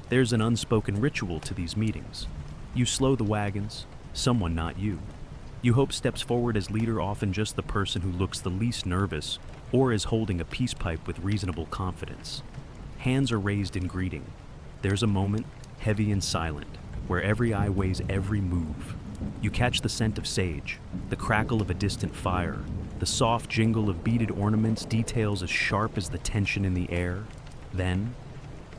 There's an unspoken ritual to these meetings. You slow the wagons, someone not you. You hope steps forward as leader, often just the person who looks the least nervous or is holding a peace pipe with reasonable confidence. Hands are raised in greeting. There's a moment, heavy and silent, where every eye weighs every move. You catch the scent of sage, the crackle of a distant fire, the soft jingle of beaded ornaments, details as sharp as the tension in the air. Then,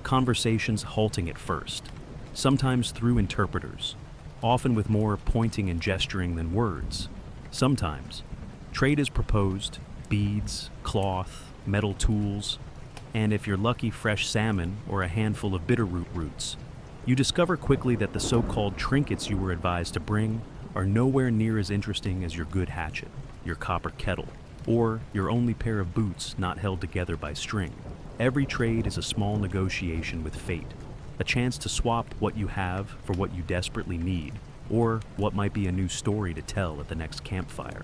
conversations halting at first, sometimes through interpreters, often with more pointing and gesturing than words. Sometimes, trade is proposed, beads, cloth, metal tools, and if you're lucky, fresh salmon or a handful of bitterroot roots. You discover quickly that the so-called trinkets you were advised to bring are nowhere near as interesting as your good hatchet, your copper kettle, or your only pair of boots not held together by string. Every trade is a small negotiation with fate, a chance to swap what you have for what you desperately need, or what might be a new story to tell at the next campfire.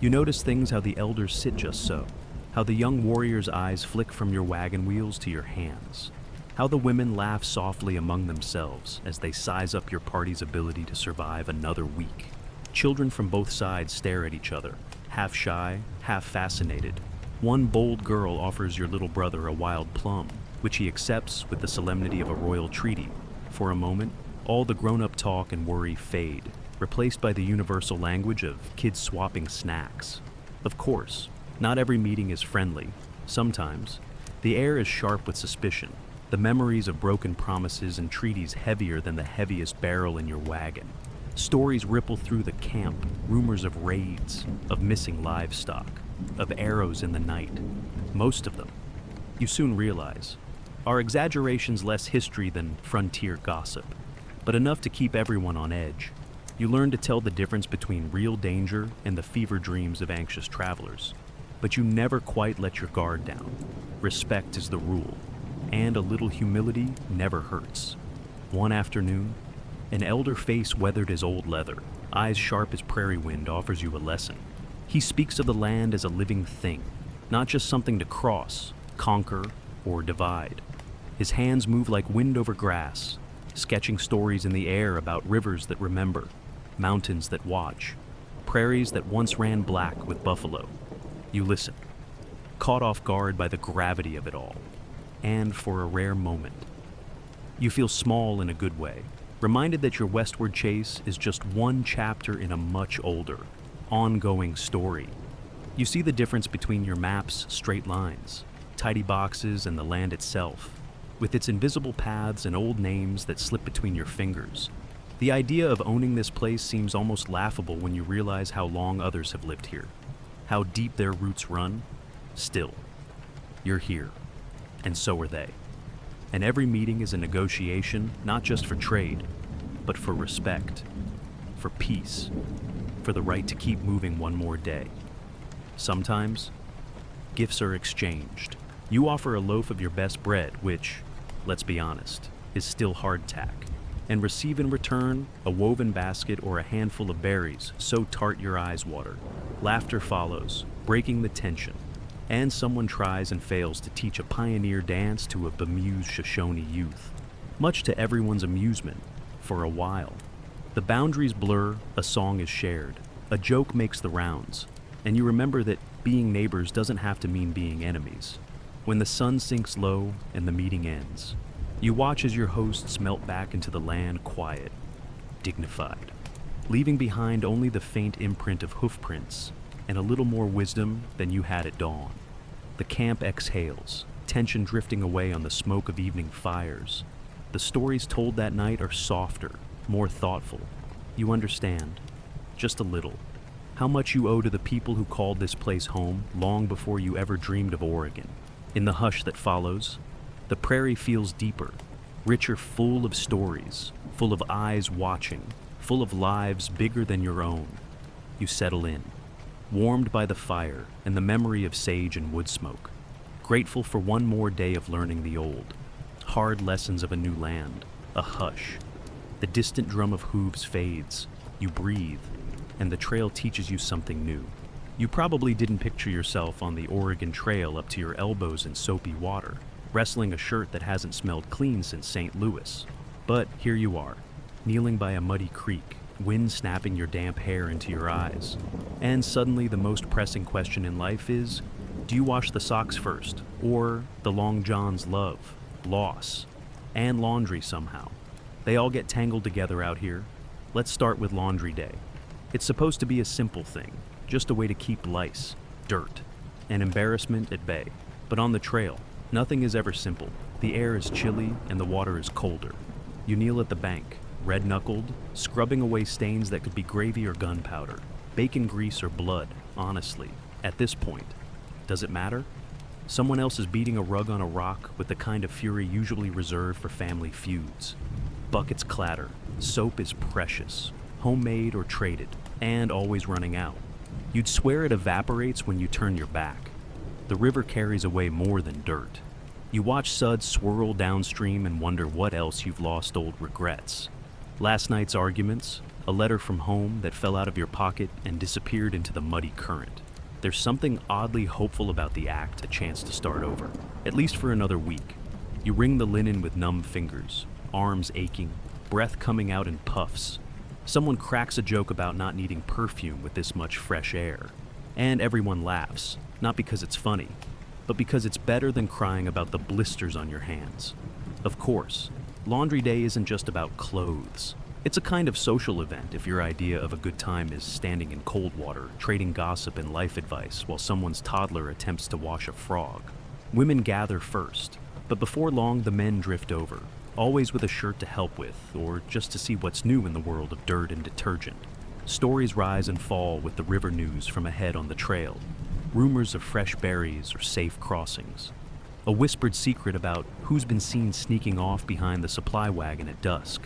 You notice things how the elders sit just so, how the young warrior's eyes flick from your wagon wheels to your hands, how the women laugh softly among themselves as they size up your party's ability to survive another week. Children from both sides stare at each other, half shy, half fascinated. One bold girl offers your little brother a wild plum, which he accepts with the solemnity of a royal treaty. For a moment, all the grown-up talk and worry fade, replaced by the universal language of kids swapping snacks. Of course, not every meeting is friendly. Sometimes, the air is sharp with suspicion, the memories of broken promises and treaties heavier than the heaviest barrel in your wagon. Stories ripple through the camp, rumors of raids, of missing livestock, of arrows in the night. Most of them, you soon realize, are exaggerations less history than frontier gossip, but enough to keep everyone on edge. You learn to tell the difference between real danger and the fever dreams of anxious travelers, but you never quite let your guard down. Respect is the rule, and a little humility never hurts. One afternoon, an elder face weathered as old leather, eyes sharp as prairie wind, offers you a lesson. He speaks of the land as a living thing, not just something to cross, conquer, or divide. His hands move like wind over grass, sketching stories in the air about rivers that remember, mountains that watch, prairies that once ran black with buffalo. You listen, caught off guard by the gravity of it all, and for a rare moment, you feel small in a good way, reminded that your westward chase is just one chapter in a much older, ongoing story. You see the difference between your map's straight lines, tidy boxes, and the land itself, with its invisible paths and old names that slip between your fingers. The idea of owning this place seems almost laughable when you realize how long others have lived here, how deep their roots run. Still, you're here, and so are they. And every meeting is a negotiation, not just for trade, but for respect, for peace, for the right to keep moving one more day. Sometimes, gifts are exchanged. You offer a loaf of your best bread, which, let's be honest, is still hardtack. and receive in return a woven basket or a handful of berries so tart your eyes water. Laughter follows, breaking the tension, and someone tries and fails to teach a pioneer dance to a bemused Shoshone youth. Much to everyone's amusement, for a while. The boundaries blur, a song is shared, a joke makes the rounds, and you remember that being neighbors doesn't have to mean being enemies. When the sun sinks low and the meeting ends, you watch as your hosts melt back into the land quiet, dignified, leaving behind only the faint imprint of hoofprints and a little more wisdom than you had at dawn. The camp exhales, tension drifting away on the smoke of evening fires. The stories told that night are softer, more thoughtful. You understand, just a little, how much you owe to the people who called this place home long before you ever dreamed of Oregon. In the hush that follows, the prairie feels deeper, richer, full of stories, full of eyes watching, full of lives bigger than your own. You settle in, warmed by the fire and the memory of sage and wood smoke, grateful for one more day of learning the old, hard lessons of a new land, a hush. The distant drum of hooves fades, you breathe, and the trail teaches you something new. You probably didn't picture yourself on the Oregon Trail up to your elbows in soapy water, wrestling a shirt that hasn't smelled clean since St. Louis. But here you are, kneeling by a muddy creek, wind snapping your damp hair into your eyes. And suddenly the most pressing question in life is, do you wash the socks first, or the long johns love, loss, and laundry somehow? They all get tangled together out here. Let's start with laundry day. It's supposed to be a simple thing, just a way to keep lice, dirt, and embarrassment at bay. But on the trail, nothing is ever simple. The air is chilly and the water is colder. You kneel at the bank, red-knuckled, scrubbing away stains that could be gravy or gunpowder, bacon grease or blood, honestly. At this point, does it matter? Someone else is beating a rug on a rock with the kind of fury usually reserved for family feuds. Buckets clatter, soap is precious, homemade or traded, and always running out. You'd swear it evaporates when you turn your back. The river carries away more than dirt. You watch suds swirl downstream and wonder what else you've lost. Old regrets. Last night's arguments, a letter from home that fell out of your pocket and disappeared into the muddy current. There's something oddly hopeful about the act, a chance to start over, at least for another week. You wring the linen with numb fingers, arms aching, breath coming out in puffs. Someone cracks a joke about not needing perfume with this much fresh air. And everyone laughs, not because it's funny, but because it's better than crying about the blisters on your hands. Of course, laundry day isn't just about clothes. It's a kind of social event if your idea of a good time is standing in cold water, trading gossip and life advice while someone's toddler attempts to wash a frog. Women gather first, but before long the men drift over, always with a shirt to help with, or just to see what's new in the world of dirt and detergent. Stories rise and fall with the river news from ahead on the trail. Rumors of fresh berries or safe crossings. A whispered secret about who's been seen sneaking off behind the supply wagon at dusk.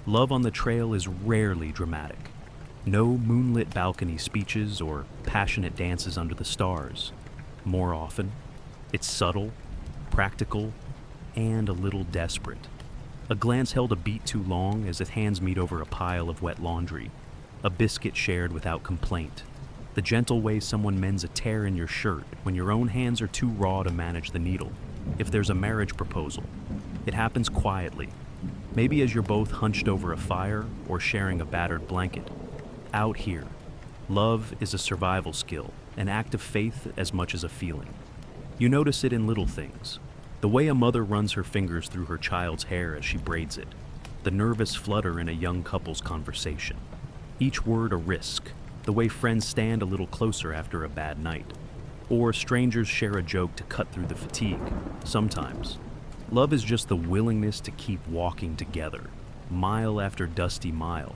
Love on the trail is rarely dramatic. No moonlit balcony speeches or passionate dances under the stars. More often, it's subtle, practical, and a little desperate. A glance held a beat too long as if hands meet over a pile of wet laundry. A biscuit shared without complaint. The gentle way someone mends a tear in your shirt when your own hands are too raw to manage the needle. If there's a marriage proposal, it happens quietly. Maybe as you're both hunched over a fire or sharing a battered blanket. Out here, love is a survival skill, an act of faith as much as a feeling. You notice it in little things. The way a mother runs her fingers through her child's hair as she braids it. The nervous flutter in a young couple's conversation. Each word a risk. The way friends stand a little closer after a bad night. Or strangers share a joke to cut through the fatigue. Sometimes, love is just the willingness to keep walking together, mile after dusty mile.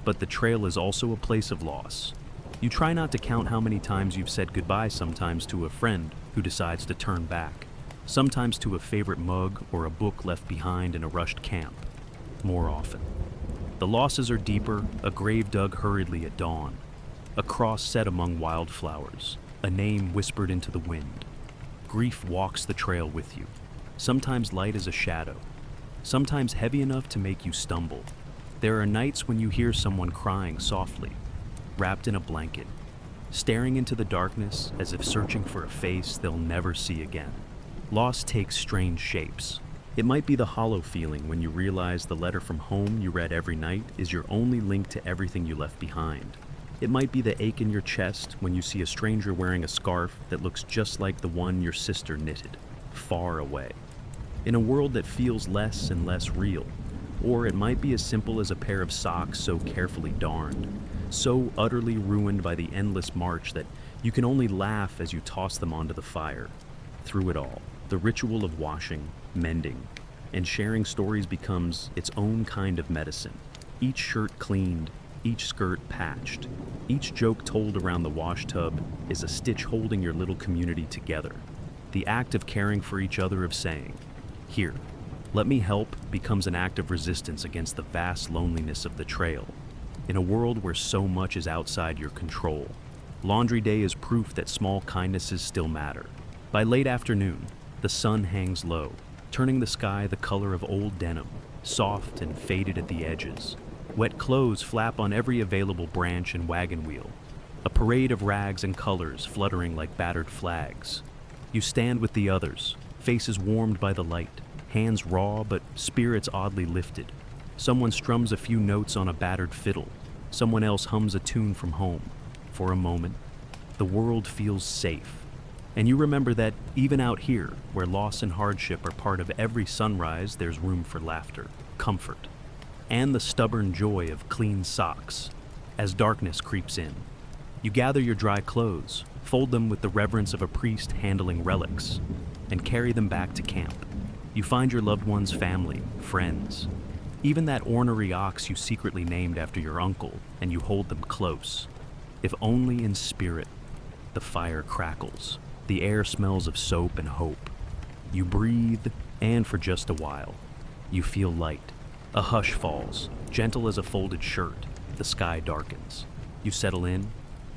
But the trail is also a place of loss. You try not to count how many times you've said goodbye, sometimes to a friend who decides to turn back. Sometimes to a favorite mug or a book left behind in a rushed camp. More often. The losses are deeper, a grave dug hurriedly at dawn. A cross set among wildflowers, a name whispered into the wind. Grief walks the trail with you, sometimes light as a shadow, sometimes heavy enough to make you stumble. There are nights when you hear someone crying softly, wrapped in a blanket, staring into the darkness as if searching for a face they'll never see again. Loss takes strange shapes. It might be the hollow feeling when you realize the letter from home you read every night is your only link to everything you left behind. It might be the ache in your chest when you see a stranger wearing a scarf that looks just like the one your sister knitted, far away, in a world that feels less and less real. Or it might be as simple as a pair of socks so carefully darned, so utterly ruined by the endless march that you can only laugh as you toss them onto the fire. Through it all, the ritual of washing, mending, and sharing stories becomes its own kind of medicine. Each shirt cleaned, each skirt patched, each joke told around the wash tub is a stitch holding your little community together. The act of caring for each other, of saying, "Here, let me help," becomes an act of resistance against the vast loneliness of the trail. In a world where so much is outside your control, Laundry Day is proof that small kindnesses still matter. By late afternoon, the sun hangs low, turning the sky the color of old denim, soft and faded at the edges. Wet clothes flap on every available branch and wagon wheel, a parade of rags and colors fluttering like battered flags. You stand with the others, faces warmed by the light, hands raw but spirits oddly lifted. Someone strums a few notes on a battered fiddle. Someone else hums a tune from home. For a moment, the world feels safe. And you remember that even out here, where loss and hardship are part of every sunrise, there's room for laughter, comfort, and the stubborn joy of clean socks. As darkness creeps in, you gather your dry clothes, fold them with the reverence of a priest handling relics, and carry them back to camp. You find your loved ones' family, friends, even that ornery ox you secretly named after your uncle, and you hold them close. If only in spirit. The fire crackles. The air smells of soap and hope. You breathe, and for just a while, you feel light. A hush falls, gentle as a folded shirt. The sky darkens. You settle in,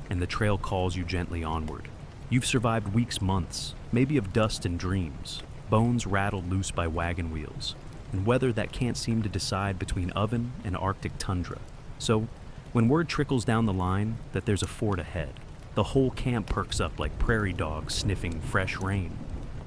and the trail calls you gently onward. You've survived weeks, months, maybe of dust and dreams, bones rattled loose by wagon wheels, and weather that can't seem to decide between oven and Arctic tundra. So, when word trickles down the line that there's a fort ahead, the whole camp perks up like prairie dogs sniffing fresh rain.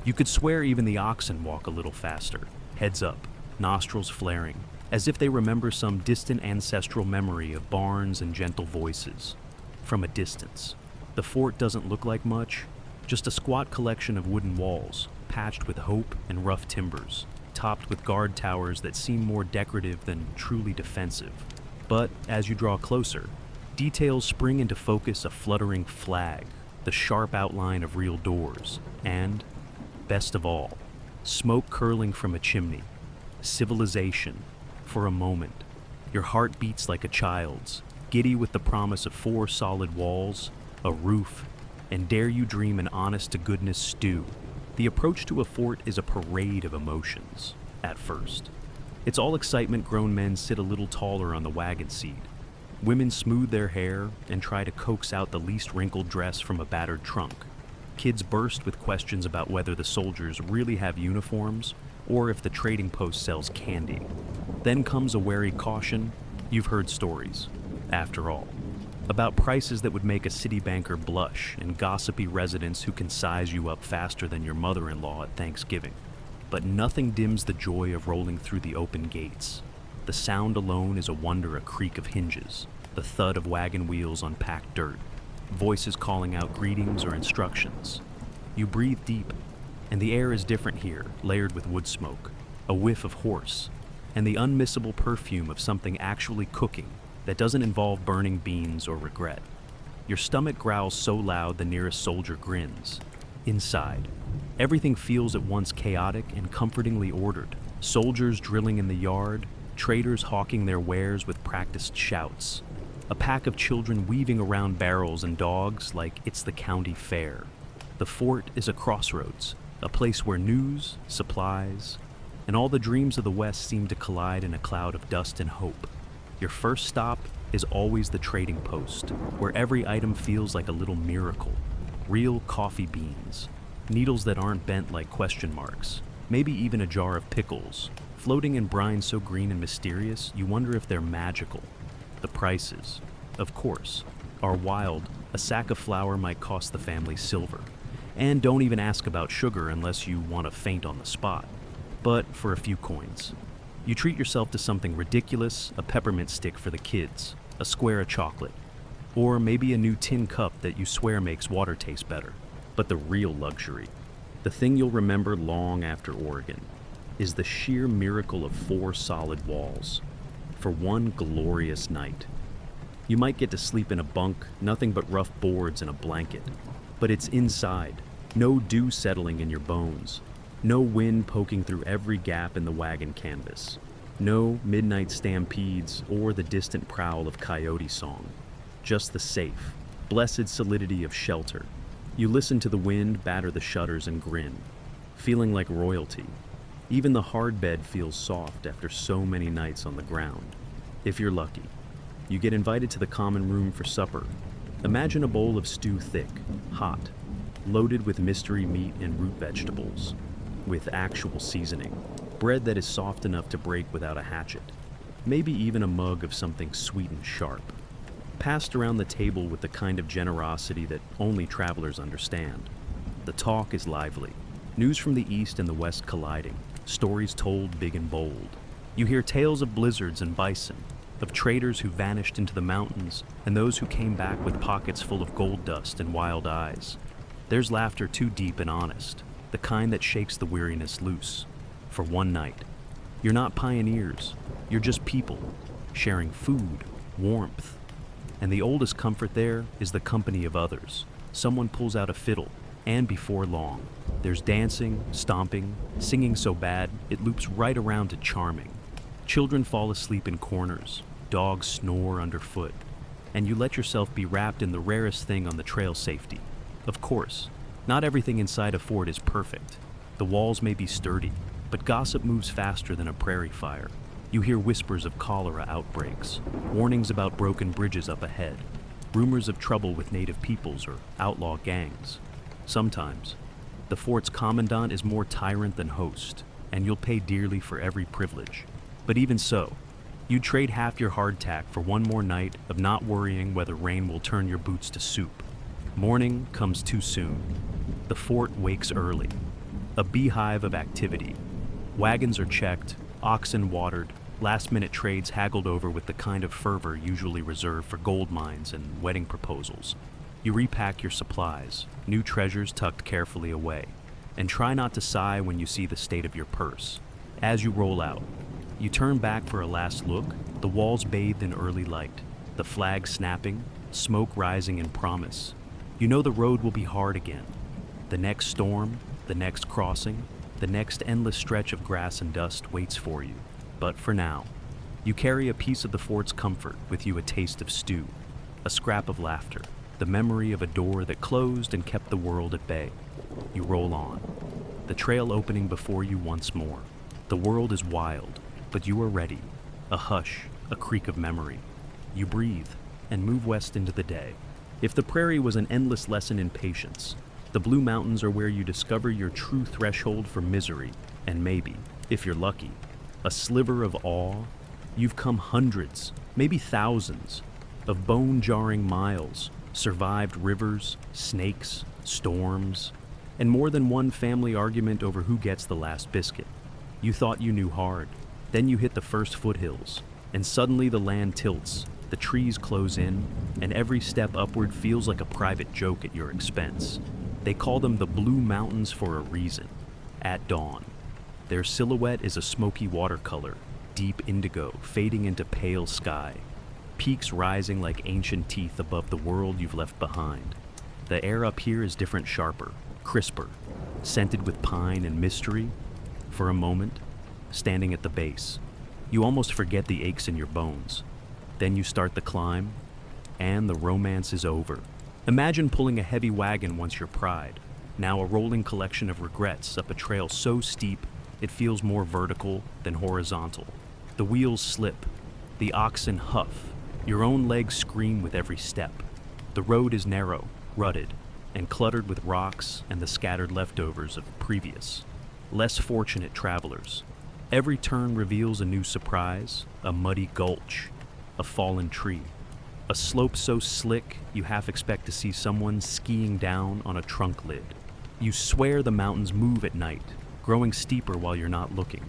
You could swear even the oxen walk a little faster, heads up, nostrils flaring, as if they remember some distant ancestral memory of barns and gentle voices. From a distance, the fort doesn't look like much, just a squat collection of wooden walls, patched with hope and rough timbers, topped with guard towers that seem more decorative than truly defensive. But as you draw closer, details spring into focus: a fluttering flag, the sharp outline of real doors, and, best of all, smoke curling from a chimney. Civilization. For a moment, your heart beats like a child's, giddy with the promise of 4 solid walls, a roof, and dare you dream an honest-to-goodness stew. The approach to a fort is a parade of emotions, at first. It's all excitement. Grown men sit a little taller on the wagon seat. Women smooth their hair and try to coax out the least wrinkled dress from a battered trunk. Kids burst with questions about whether the soldiers really have uniforms or if the trading post sells candy. Then comes a wary caution. You've heard stories, after all, about prices that would make a city banker blush and gossipy residents who can size you up faster than your mother-in-law at Thanksgiving. But nothing dims the joy of rolling through the open gates. The sound alone is a wonder: a creak of hinges, the thud of wagon wheels on packed dirt, voices calling out greetings or instructions. You breathe deep, and the air is different here, layered with wood smoke, a whiff of horse, and the unmissable perfume of something actually cooking that doesn't involve burning beans or regret. Your stomach growls so loud the nearest soldier grins. Inside, everything feels at once chaotic and comfortingly ordered. Soldiers drilling in the yard, traders hawking their wares with practiced shouts, a pack of children weaving around barrels, and dogs like it's the county fair. The fort is a crossroads, a place where news, supplies, and all the dreams of the West seem to collide in a cloud of dust and hope. Your first stop is always the trading post, where every item feels like a little miracle. Real coffee beans, needles that aren't bent like question marks, maybe even a jar of pickles, floating in brine so green and mysterious, you wonder if they're magical. The prices, of course, are wild. A sack of flour might cost the family silver. And don't even ask about sugar unless you want to faint on the spot. But for a few coins. You treat yourself to something ridiculous, a peppermint stick for the kids, a square of chocolate, or maybe a new tin cup that you swear makes water taste better. But the real luxury, the thing you'll remember long after Oregon, is the sheer miracle of 4 solid walls for one glorious night. You might get to sleep in a bunk, nothing but rough boards and a blanket, but it's inside, no dew settling in your bones, no wind poking through every gap in the wagon canvas, no midnight stampedes or the distant prowl of coyote song, just the safe, blessed solidity of shelter. You listen to the wind batter the shutters and grin, feeling like royalty. Even the hard bed feels soft after so many nights on the ground. If you're lucky, you get invited to the common room for supper. Imagine a bowl of stew thick, hot, loaded with mystery meat and root vegetables, with actual seasoning, bread that is soft enough to break without a hatchet, maybe even a mug of something sweet and sharp, passed around the table with the kind of generosity that only travelers understand. The talk is lively, news from the east and the west colliding, stories told big and bold. You hear tales of blizzards and bison, of traders who vanished into the mountains, and those who came back with pockets full of gold dust and wild eyes. There's laughter too deep and honest, the kind that shakes the weariness loose. For one night, you're not pioneers, you're just people, sharing food, warmth. And the oldest comfort there is the company of others. Someone pulls out a fiddle, and before long, there's dancing, stomping, singing so bad it loops right around to charming. Children fall asleep in corners, dogs snore underfoot, and you let yourself be wrapped in the rarest thing on the trail: safety. Of course, not everything inside a fort is perfect. The walls may be sturdy, but gossip moves faster than a prairie fire. You hear whispers of cholera outbreaks, warnings about broken bridges up ahead, rumors of trouble with native peoples or outlaw gangs. Sometimes, the fort's commandant is more tyrant than host, and you'll pay dearly for every privilege. But even so, you'd trade half your hardtack for one more night of not worrying whether rain will turn your boots to soup. Morning comes too soon. The fort wakes early, a beehive of activity. Wagons are checked, oxen watered, last-minute trades haggled over with the kind of fervor usually reserved for gold mines and wedding proposals. You repack your supplies, new treasures tucked carefully away, and try not to sigh when you see the state of your purse. As you roll out, you turn back for a last look, the walls bathed in early light, the flag snapping, smoke rising in promise. You know the road will be hard again. The next storm, the next crossing, the next endless stretch of grass and dust waits for you. But for now, you carry a piece of the fort's comfort with you: a taste of stew, a scrap of laughter, the memory of a door that closed and kept the world at bay. You roll on, the trail opening before you once more. The world is wild, but you are ready. A hush, a creak of memory. You breathe and move west into the day. If the prairie was an endless lesson in patience, the Blue Mountains are where you discover your true threshold for misery, and maybe, if you're lucky, a sliver of awe. You've come hundreds, maybe thousands, of bone-jarring miles, survived rivers, snakes, storms, and more than one family argument over who gets the last biscuit. You thought you knew hard. Then you hit the first foothills, and suddenly the land tilts, the trees close in, and every step upward feels like a private joke at your expense. They call them the Blue Mountains for a reason. At dawn, their silhouette is a smoky watercolor, deep indigo fading into pale sky, peaks rising like ancient teeth above the world you've left behind. The air up here is different, sharper, crisper, scented with pine and mystery. For a moment, standing at the base, you almost forget the aches in your bones. Then you start the climb, and the romance is over. Imagine pulling a heavy wagon once your pride, now a rolling collection of regrets up a trail so steep it feels more vertical than horizontal. The wheels slip, the oxen huff, your own legs scream with every step. The road is narrow, rutted, and cluttered with rocks and the scattered leftovers of previous, less fortunate travelers. Every turn reveals a new surprise, a muddy gulch, a fallen tree, a slope so slick you half expect to see someone skiing down on a trunk lid. You swear the mountains move at night, growing steeper while you're not looking.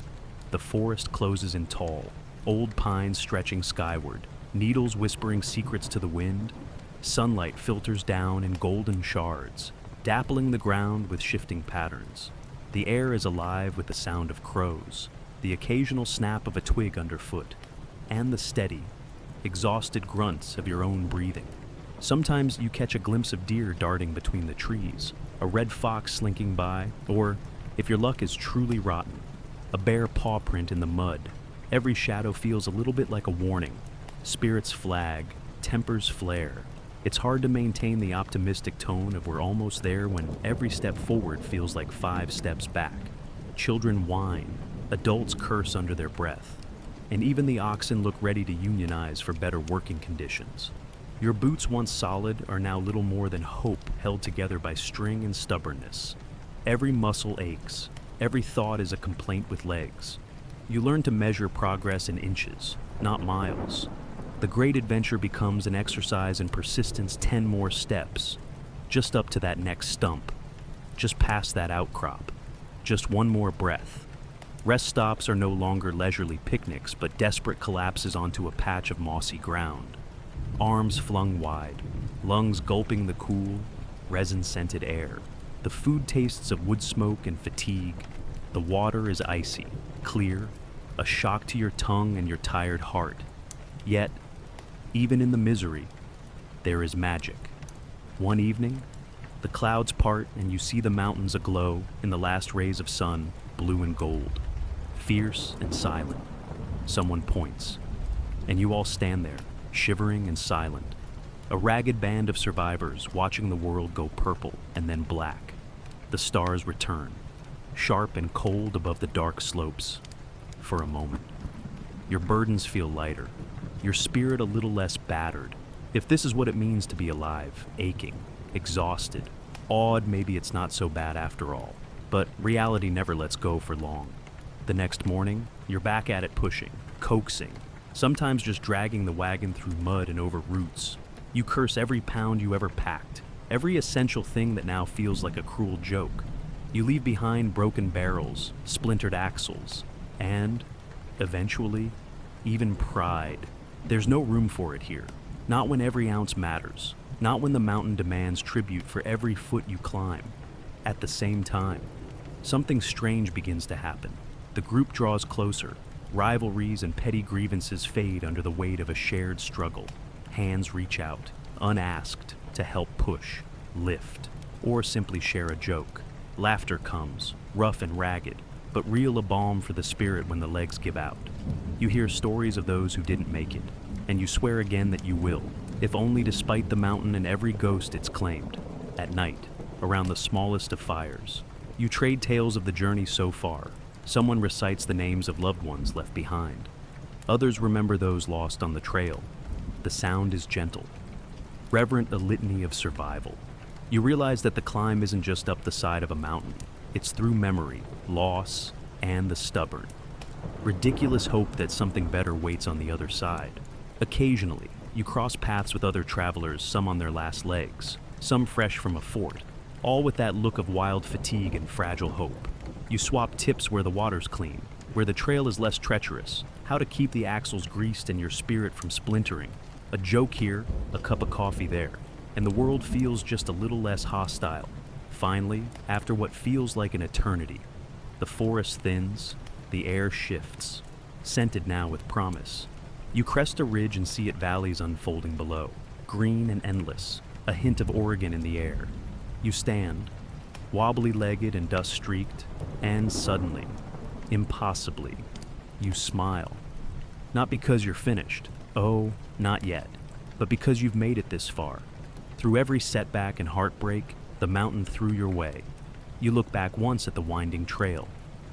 The forest closes in tall, old pines stretching skyward, needles whispering secrets to the wind. Sunlight filters down in golden shards, dappling the ground with shifting patterns. The air is alive with the sound of crows, the occasional snap of a twig underfoot, and the steady, exhausted grunts of your own breathing. Sometimes you catch a glimpse of deer darting between the trees, a red fox slinking by, or, if your luck is truly rotten, a bare paw print in the mud. Every shadow feels a little bit like a warning. Spirits flag, tempers flare. It's hard to maintain the optimistic tone of we're almost there when every step forward feels like 5 steps back. Children whine, adults curse under their breath, and even the oxen look ready to unionize for better working conditions. Your boots, once solid, are now little more than hope held together by string and stubbornness. Every muscle aches, every thought is a complaint with legs. You learn to measure progress in inches, not miles. The great adventure becomes an exercise in persistence, 10 more steps, just up to that next stump, just past that outcrop, just one more breath. Rest stops are no longer leisurely picnics, but desperate collapses onto a patch of mossy ground. Arms flung wide, lungs gulping the cool, resin-scented air. The food tastes of wood smoke and fatigue. The water is icy, clear, a shock to your tongue and your tired heart. Yet, even in the misery, there is magic. One evening, the clouds part and you see the mountains aglow in the last rays of sun, blue and gold. Fierce and silent, someone points, and you all stand there, shivering and silent. A ragged band of survivors watching the world go purple and then black. The stars return, sharp and cold above the dark slopes. For a moment, your burdens feel lighter, your spirit a little less battered. If this is what it means to be alive, aching, exhausted, awed, maybe it's not so bad after all. But reality never lets go for long. The next morning, you're back at it pushing, coaxing, sometimes just dragging the wagon through mud and over roots. You curse every pound you ever packed, every essential thing that now feels like a cruel joke. You leave behind broken barrels, splintered axles, and, eventually, even pride. There's no room for it here. Not when every ounce matters. Not when the mountain demands tribute for every foot you climb. At the same time, something strange begins to happen. The group draws closer. Rivalries and petty grievances fade under the weight of a shared struggle. Hands reach out, unasked, to help push, lift, or simply share a joke. Laughter comes, rough and ragged, but real a balm for the spirit when the legs give out. You hear stories of those who didn't make it, and you swear again that you will, if only despite the mountain and every ghost it's claimed. At night, around the smallest of fires, you trade tales of the journey so far. Someone recites the names of loved ones left behind. Others remember those lost on the trail. The sound is gentle, reverent, a litany of survival. You realize that the climb isn't just up the side of a mountain. It's through memory, loss, and the stubborn, ridiculous hope that something better waits on the other side. Occasionally, you cross paths with other travelers, some on their last legs, some fresh from a fort, all with that look of wild fatigue and fragile hope. You swap tips where the water's clean, where the trail is less treacherous, how to keep the axles greased and your spirit from splintering. A joke here, a cup of coffee there, and the world feels just a little less hostile. Finally, after what feels like an eternity, the forest thins, the air shifts, scented now with promise. You crest a ridge and see it valleys unfolding below, green and endless, a hint of Oregon in the air. You stand, wobbly-legged and dust-streaked, and suddenly, impossibly, you smile. Not because you're finished, oh, not yet, but because you've made it this far. Through every setback and heartbreak, the mountain threw your way. You look back once at the winding trail,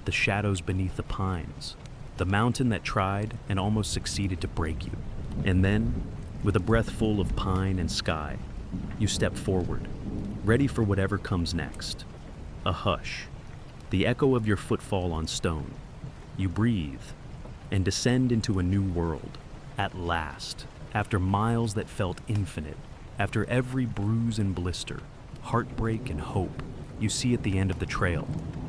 the shadows beneath the pines, the mountain that tried and almost succeeded to break you. And then, with a breath full of pine and sky, you step forward, ready for whatever comes next. A hush, the echo of your footfall on stone, You breathe and descend into a new world. At last, after miles that felt infinite, after every bruise and blister, heartbreak and hope, you see at the end of the trail,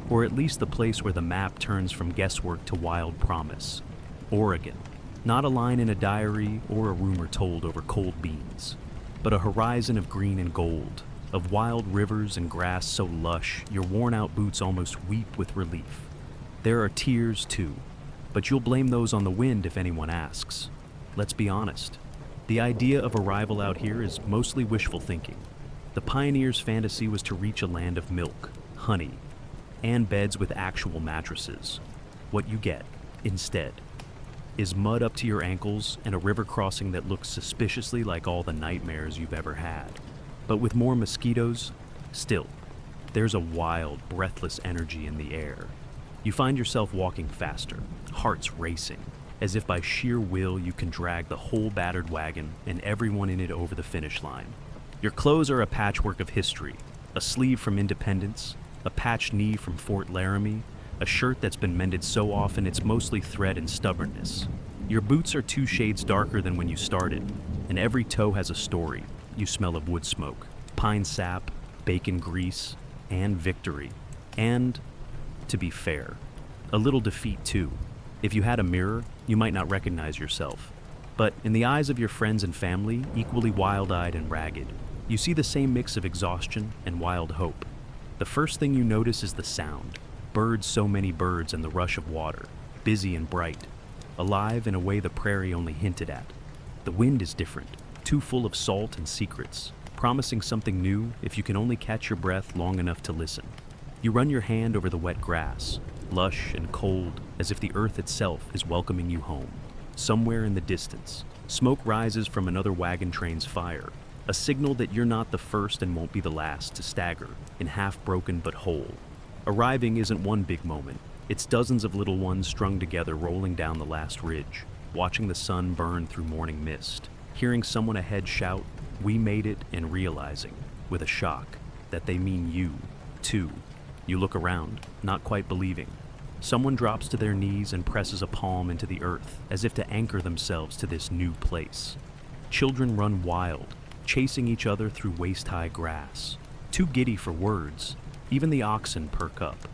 or at least the place where the map turns from guesswork to wild promise. Oregon. Not a line in a diary or a rumor told over cold beans, but a horizon of green and gold, of wild rivers and grass so lush your worn-out boots almost weep with relief. There are tears too, but you'll blame those on the wind if anyone asks. Let's be honest. The idea of arrival out here is mostly wishful thinking. The pioneers' fantasy was to reach a land of milk, honey, and beds with actual mattresses. What you get, instead, is mud up to your ankles and a river crossing that looks suspiciously like all the nightmares you've ever had. But with more mosquitoes, still, there's a wild, breathless energy in the air. You find yourself walking faster, hearts racing, as if by sheer will you can drag the whole battered wagon and everyone in it over the finish line. Your clothes are a patchwork of history, a sleeve from Independence, a patched knee from Fort Laramie, a shirt that's been mended so often it's mostly thread and stubbornness. Your boots are 2 shades darker than when you started, and every toe has a story. You smell of wood smoke, pine sap, bacon grease, and victory. And, to be fair, a little defeat too. If you had a mirror, you might not recognize yourself. But in the eyes of your friends and family, equally wild-eyed and ragged, you see the same mix of exhaustion and wild hope. The first thing you notice is the sound. Birds, so many birds, and the rush of water, busy and bright, alive in a way the prairie only hinted at. The wind is different, too full of salt and secrets, promising something new if you can only catch your breath long enough to listen. You run your hand over the wet grass, lush and cold, as if the earth itself is welcoming you home. Somewhere in the distance, smoke rises from another wagon train's fire, a signal that you're not the first and won't be the last to stagger, in half broken but whole. Arriving isn't one big moment. It's dozens of little ones strung together rolling down the last ridge, watching the sun burn through morning mist, hearing someone ahead shout, "We made it," and realizing, with a shock, that they mean you, too. You look around, not quite believing. Someone drops to their knees and presses a palm into the earth, as if to anchor themselves to this new place. Children run wild, chasing each other through waist-high grass. Too giddy for words, even the oxen perk up,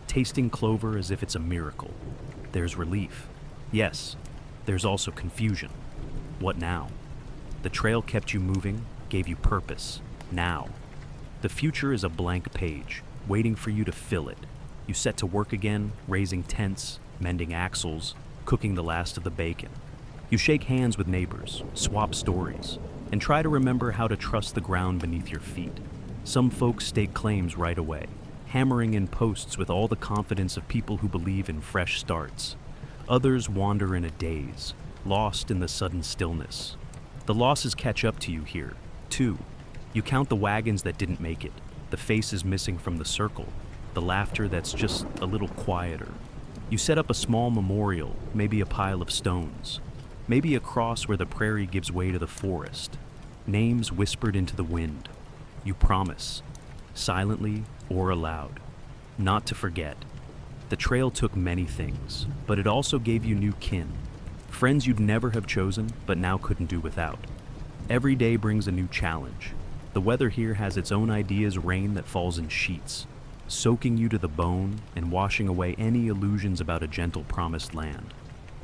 tasting clover as if it's a miracle. There's relief. Yes, there's also confusion. What now? The trail kept you moving, gave you purpose. Now, the future is a blank page, waiting for you to fill it. You set to work again, raising tents, mending axles, cooking the last of the bacon. You shake hands with neighbors, swap stories, and try to remember how to trust the ground beneath your feet. Some folks stake claims right away, hammering in posts with all the confidence of people who believe in fresh starts. Others wander in a daze, lost in the sudden stillness. The losses catch up to you here, too. You count the wagons that didn't make it, the faces missing from the circle, the laughter that's just a little quieter. You set up a small memorial, maybe a pile of stones, maybe a cross where the prairie gives way to the forest. Names whispered into the wind. You promise, silently or aloud, not to forget. The trail took many things, but it also gave you new kin. Friends you'd never have chosen, but now couldn't do without. Every day brings a new challenge. The weather here has its own ideas, rain that falls in sheets, soaking you to the bone and washing away any illusions about a gentle promised land.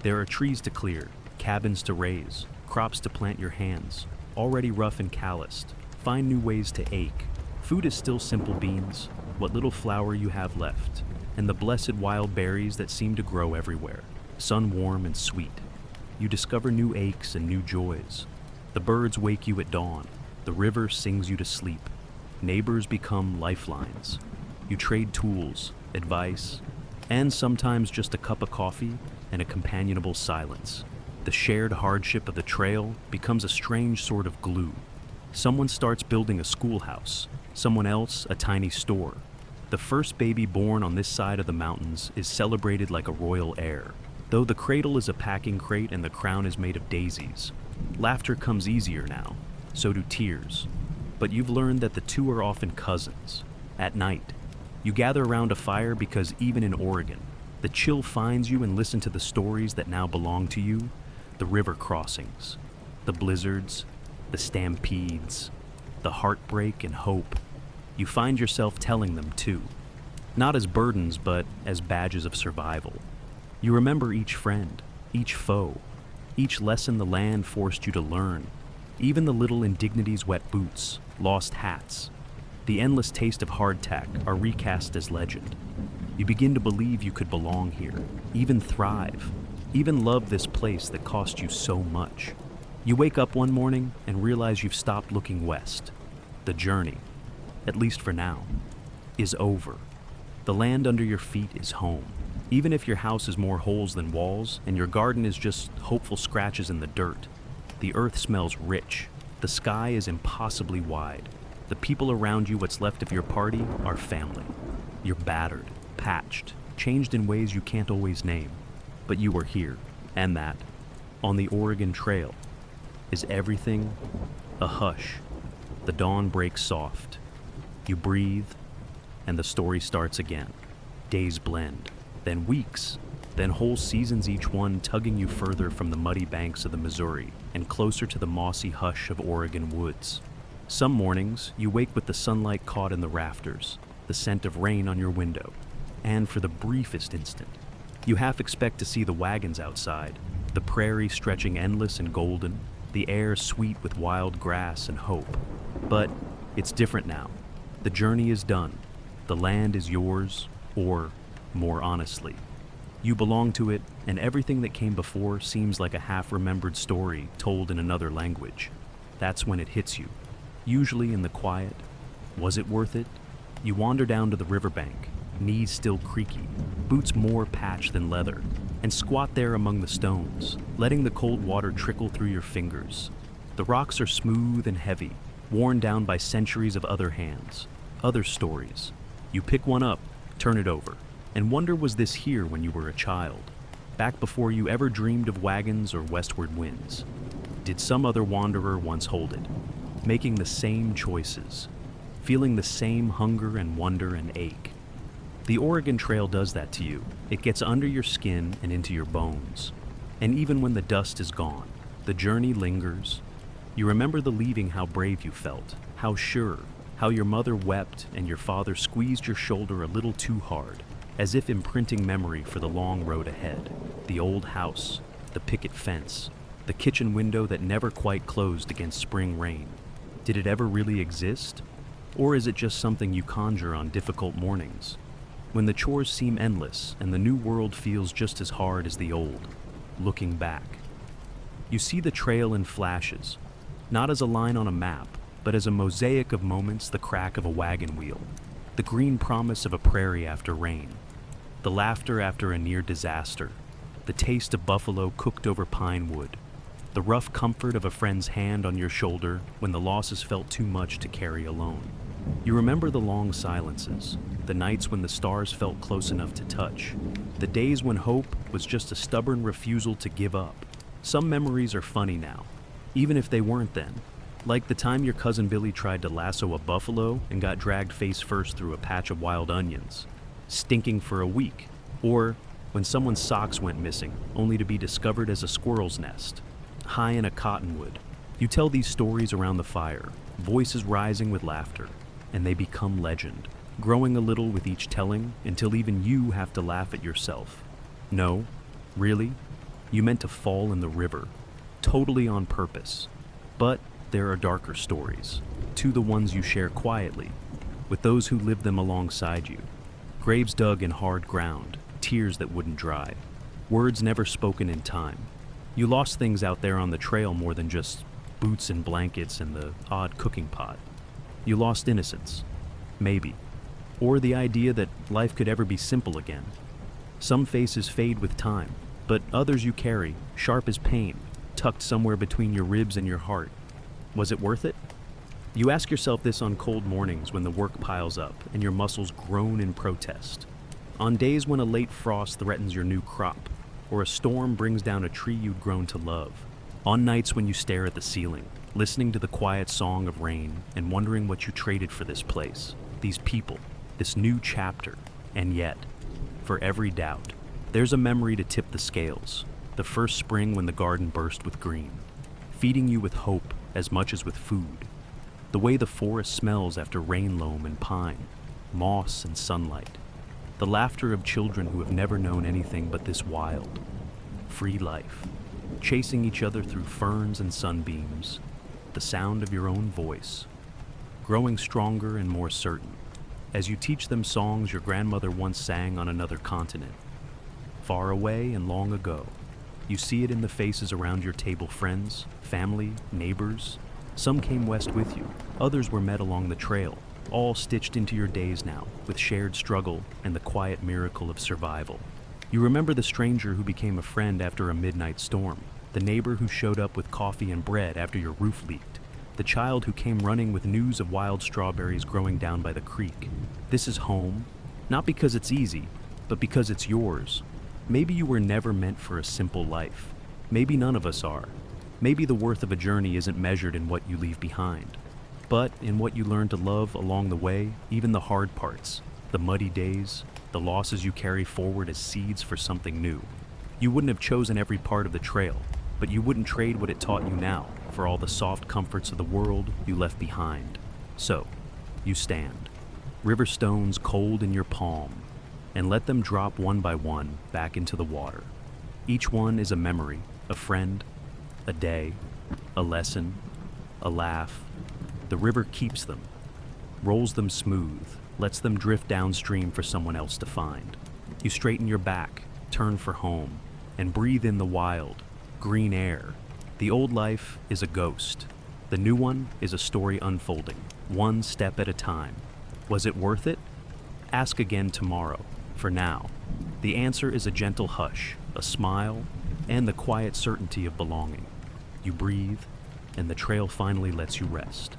There are trees to clear, cabins to raise, crops to plant your hands, already rough and calloused. Find new ways to ache. Food is still simple beans, what little flour you have left, and the blessed wild berries that seem to grow everywhere, sun warm and sweet. You discover new aches and new joys. The birds wake you at dawn. The river sings you to sleep. Neighbors become lifelines. You trade tools, advice, and sometimes just a cup of coffee and a companionable silence. The shared hardship of the trail becomes a strange sort of glue. Someone starts building a schoolhouse, someone else a tiny store. The first baby born on this side of the mountains is celebrated like a royal heir, though the cradle is a packing crate and the crown is made of daisies. Laughter comes easier now, so do tears. But you've learned that the two are often cousins. At night, you gather around a fire because even in Oregon, the The chill finds you and listen to the stories that now belong to you, the river crossings, the blizzards, the stampedes, the heartbreak and hope. You find yourself telling them too, not as burdens but as badges of survival. You remember each friend, each foe, each lesson the land forced you to learn, even the little indignities, wet boots, lost hats. The endless taste of hardtack are recast as legend. You begin to believe you could belong here, even thrive, even love this place that cost you so much. You wake up one morning and realize you've stopped looking west. The journey, at least for now, is over. The land under your feet is home. Even if your house is more holes than walls and your garden is just hopeful scratches in the dirt, the earth smells rich. The sky is impossibly wide. The people around you, what's left of your party, are family. You're battered, patched, changed in ways you can't always name. But you are here, and that, on the Oregon Trail, is everything a hush. The dawn breaks soft. You breathe, and the story starts again. Days blend, then weeks, then whole seasons, each one tugging you further from the muddy banks of the Missouri and closer to the mossy hush of Oregon woods. Some mornings, you wake with the sunlight caught in the rafters, the scent of rain on your window, and for the briefest instant, you half expect to see the wagons outside, the prairie stretching endless and golden, the air sweet with wild grass and hope. But it's different now. The journey is done. The land is yours, or, more honestly, you belong to it, and everything that came before seems like a half-remembered story told in another language. That's when it hits you, usually in the quiet. Was it worth it? You wander down to the riverbank, knees still creaky, boots more patch than leather, and squat there among the stones, letting the cold water trickle through your fingers. The rocks are smooth and heavy, worn down by centuries of other hands, other stories. You pick one up, turn it over, and wonder, was this here when you were a child, back before you ever dreamed of wagons or westward winds? Did some other wanderer once hold it, making the same choices, feeling the same hunger and wonder and ache? The Oregon Trail does that to you. It gets under your skin and into your bones. And even when the dust is gone, the journey lingers. You remember the leaving, how brave you felt, how sure, how your mother wept and your father squeezed your shoulder a little too hard, as if imprinting memory for the long road ahead. The old house, the picket fence, the kitchen window that never quite closed against spring rain. Did it ever really exist? Or is it just something you conjure on difficult mornings, when the chores seem endless and the new world feels just as hard as the old? Looking back, you see the trail in flashes, not as a line on a map, but as a mosaic of moments: the crack of a wagon wheel, the green promise of a prairie after rain, the laughter after a near disaster, the taste of buffalo cooked over pine wood, the rough comfort of a friend's hand on your shoulder when the losses felt too much to carry alone. You remember the long silences, the nights when the stars felt close enough to touch, the days when hope was just a stubborn refusal to give up. Some memories are funny now, even if they weren't then. Like the time your cousin Billy tried to lasso a buffalo and got dragged face first through a patch of wild onions, stinking for a week. Or when someone's socks went missing, only to be discovered as a squirrel's nest, high in a cottonwood. You tell these stories around the fire, voices rising with laughter, and they become legend, growing a little with each telling until even you have to laugh at yourself. No, really? You meant to fall in the river, totally on purpose. But there are darker stories, too, the ones you share quietly, with those who live them alongside you. Graves dug in hard ground, tears that wouldn't dry, words never spoken in time. You lost things out there on the trail more than just boots and blankets and the odd cooking pot. You lost innocence, maybe, or the idea that life could ever be simple again. Some faces fade with time, but others you carry, sharp as pain, tucked somewhere between your ribs and your heart. Was it worth it? You ask yourself this on cold mornings when the work piles up and your muscles groan in protest. On days when a late frost threatens your new crop, or a storm brings down a tree you'd grown to love. On nights when you stare at the ceiling, listening to the quiet song of rain and wondering what you traded for this place, these people, this new chapter. And yet, for every doubt, There's a memory to tip the scales, the first spring when the garden burst with green, feeding you with hope as much as with food. The way the forest smells after rain loam and pine, moss and sunlight. The laughter of children who have never known anything but this wild, free life, chasing each other through ferns and sunbeams. The sound of your own voice, growing stronger and more certain, as you teach them songs your grandmother once sang on another continent. Far away and long ago, you see it in the faces around your table, friends, family, neighbors. Some came west with you, others were met along the trail, all stitched into your days now, with shared struggle and the quiet miracle of survival. You remember the stranger who became a friend after a midnight storm, the neighbor who showed up with coffee and bread after your roof leaked, the child who came running with news of wild strawberries growing down by the creek. This is home, not because it's easy, but because it's yours. Maybe you were never meant for a simple life. Maybe none of us are. Maybe the worth of a journey isn't measured in what you leave behind, but in what you learn to love along the way, even the hard parts, the muddy days, the losses you carry forward as seeds for something new. You wouldn't have chosen every part of the trail, but you wouldn't trade what it taught you now for all the soft comforts of the world you left behind. So, you stand, river stones cold in your palm, and let them drop one by one back into the water. Each one is a memory, a friend, a day, a lesson, a laugh. The river keeps them, rolls them smooth, lets them drift downstream for someone else to find. You straighten your back, turn for home, and breathe in the wild, green air. The old life is a ghost. The new one is a story unfolding, one step at a time. Was it worth it? Ask again tomorrow. For now, the answer is a gentle hush, a smile, and the quiet certainty of belonging. You breathe, and the trail finally lets you rest.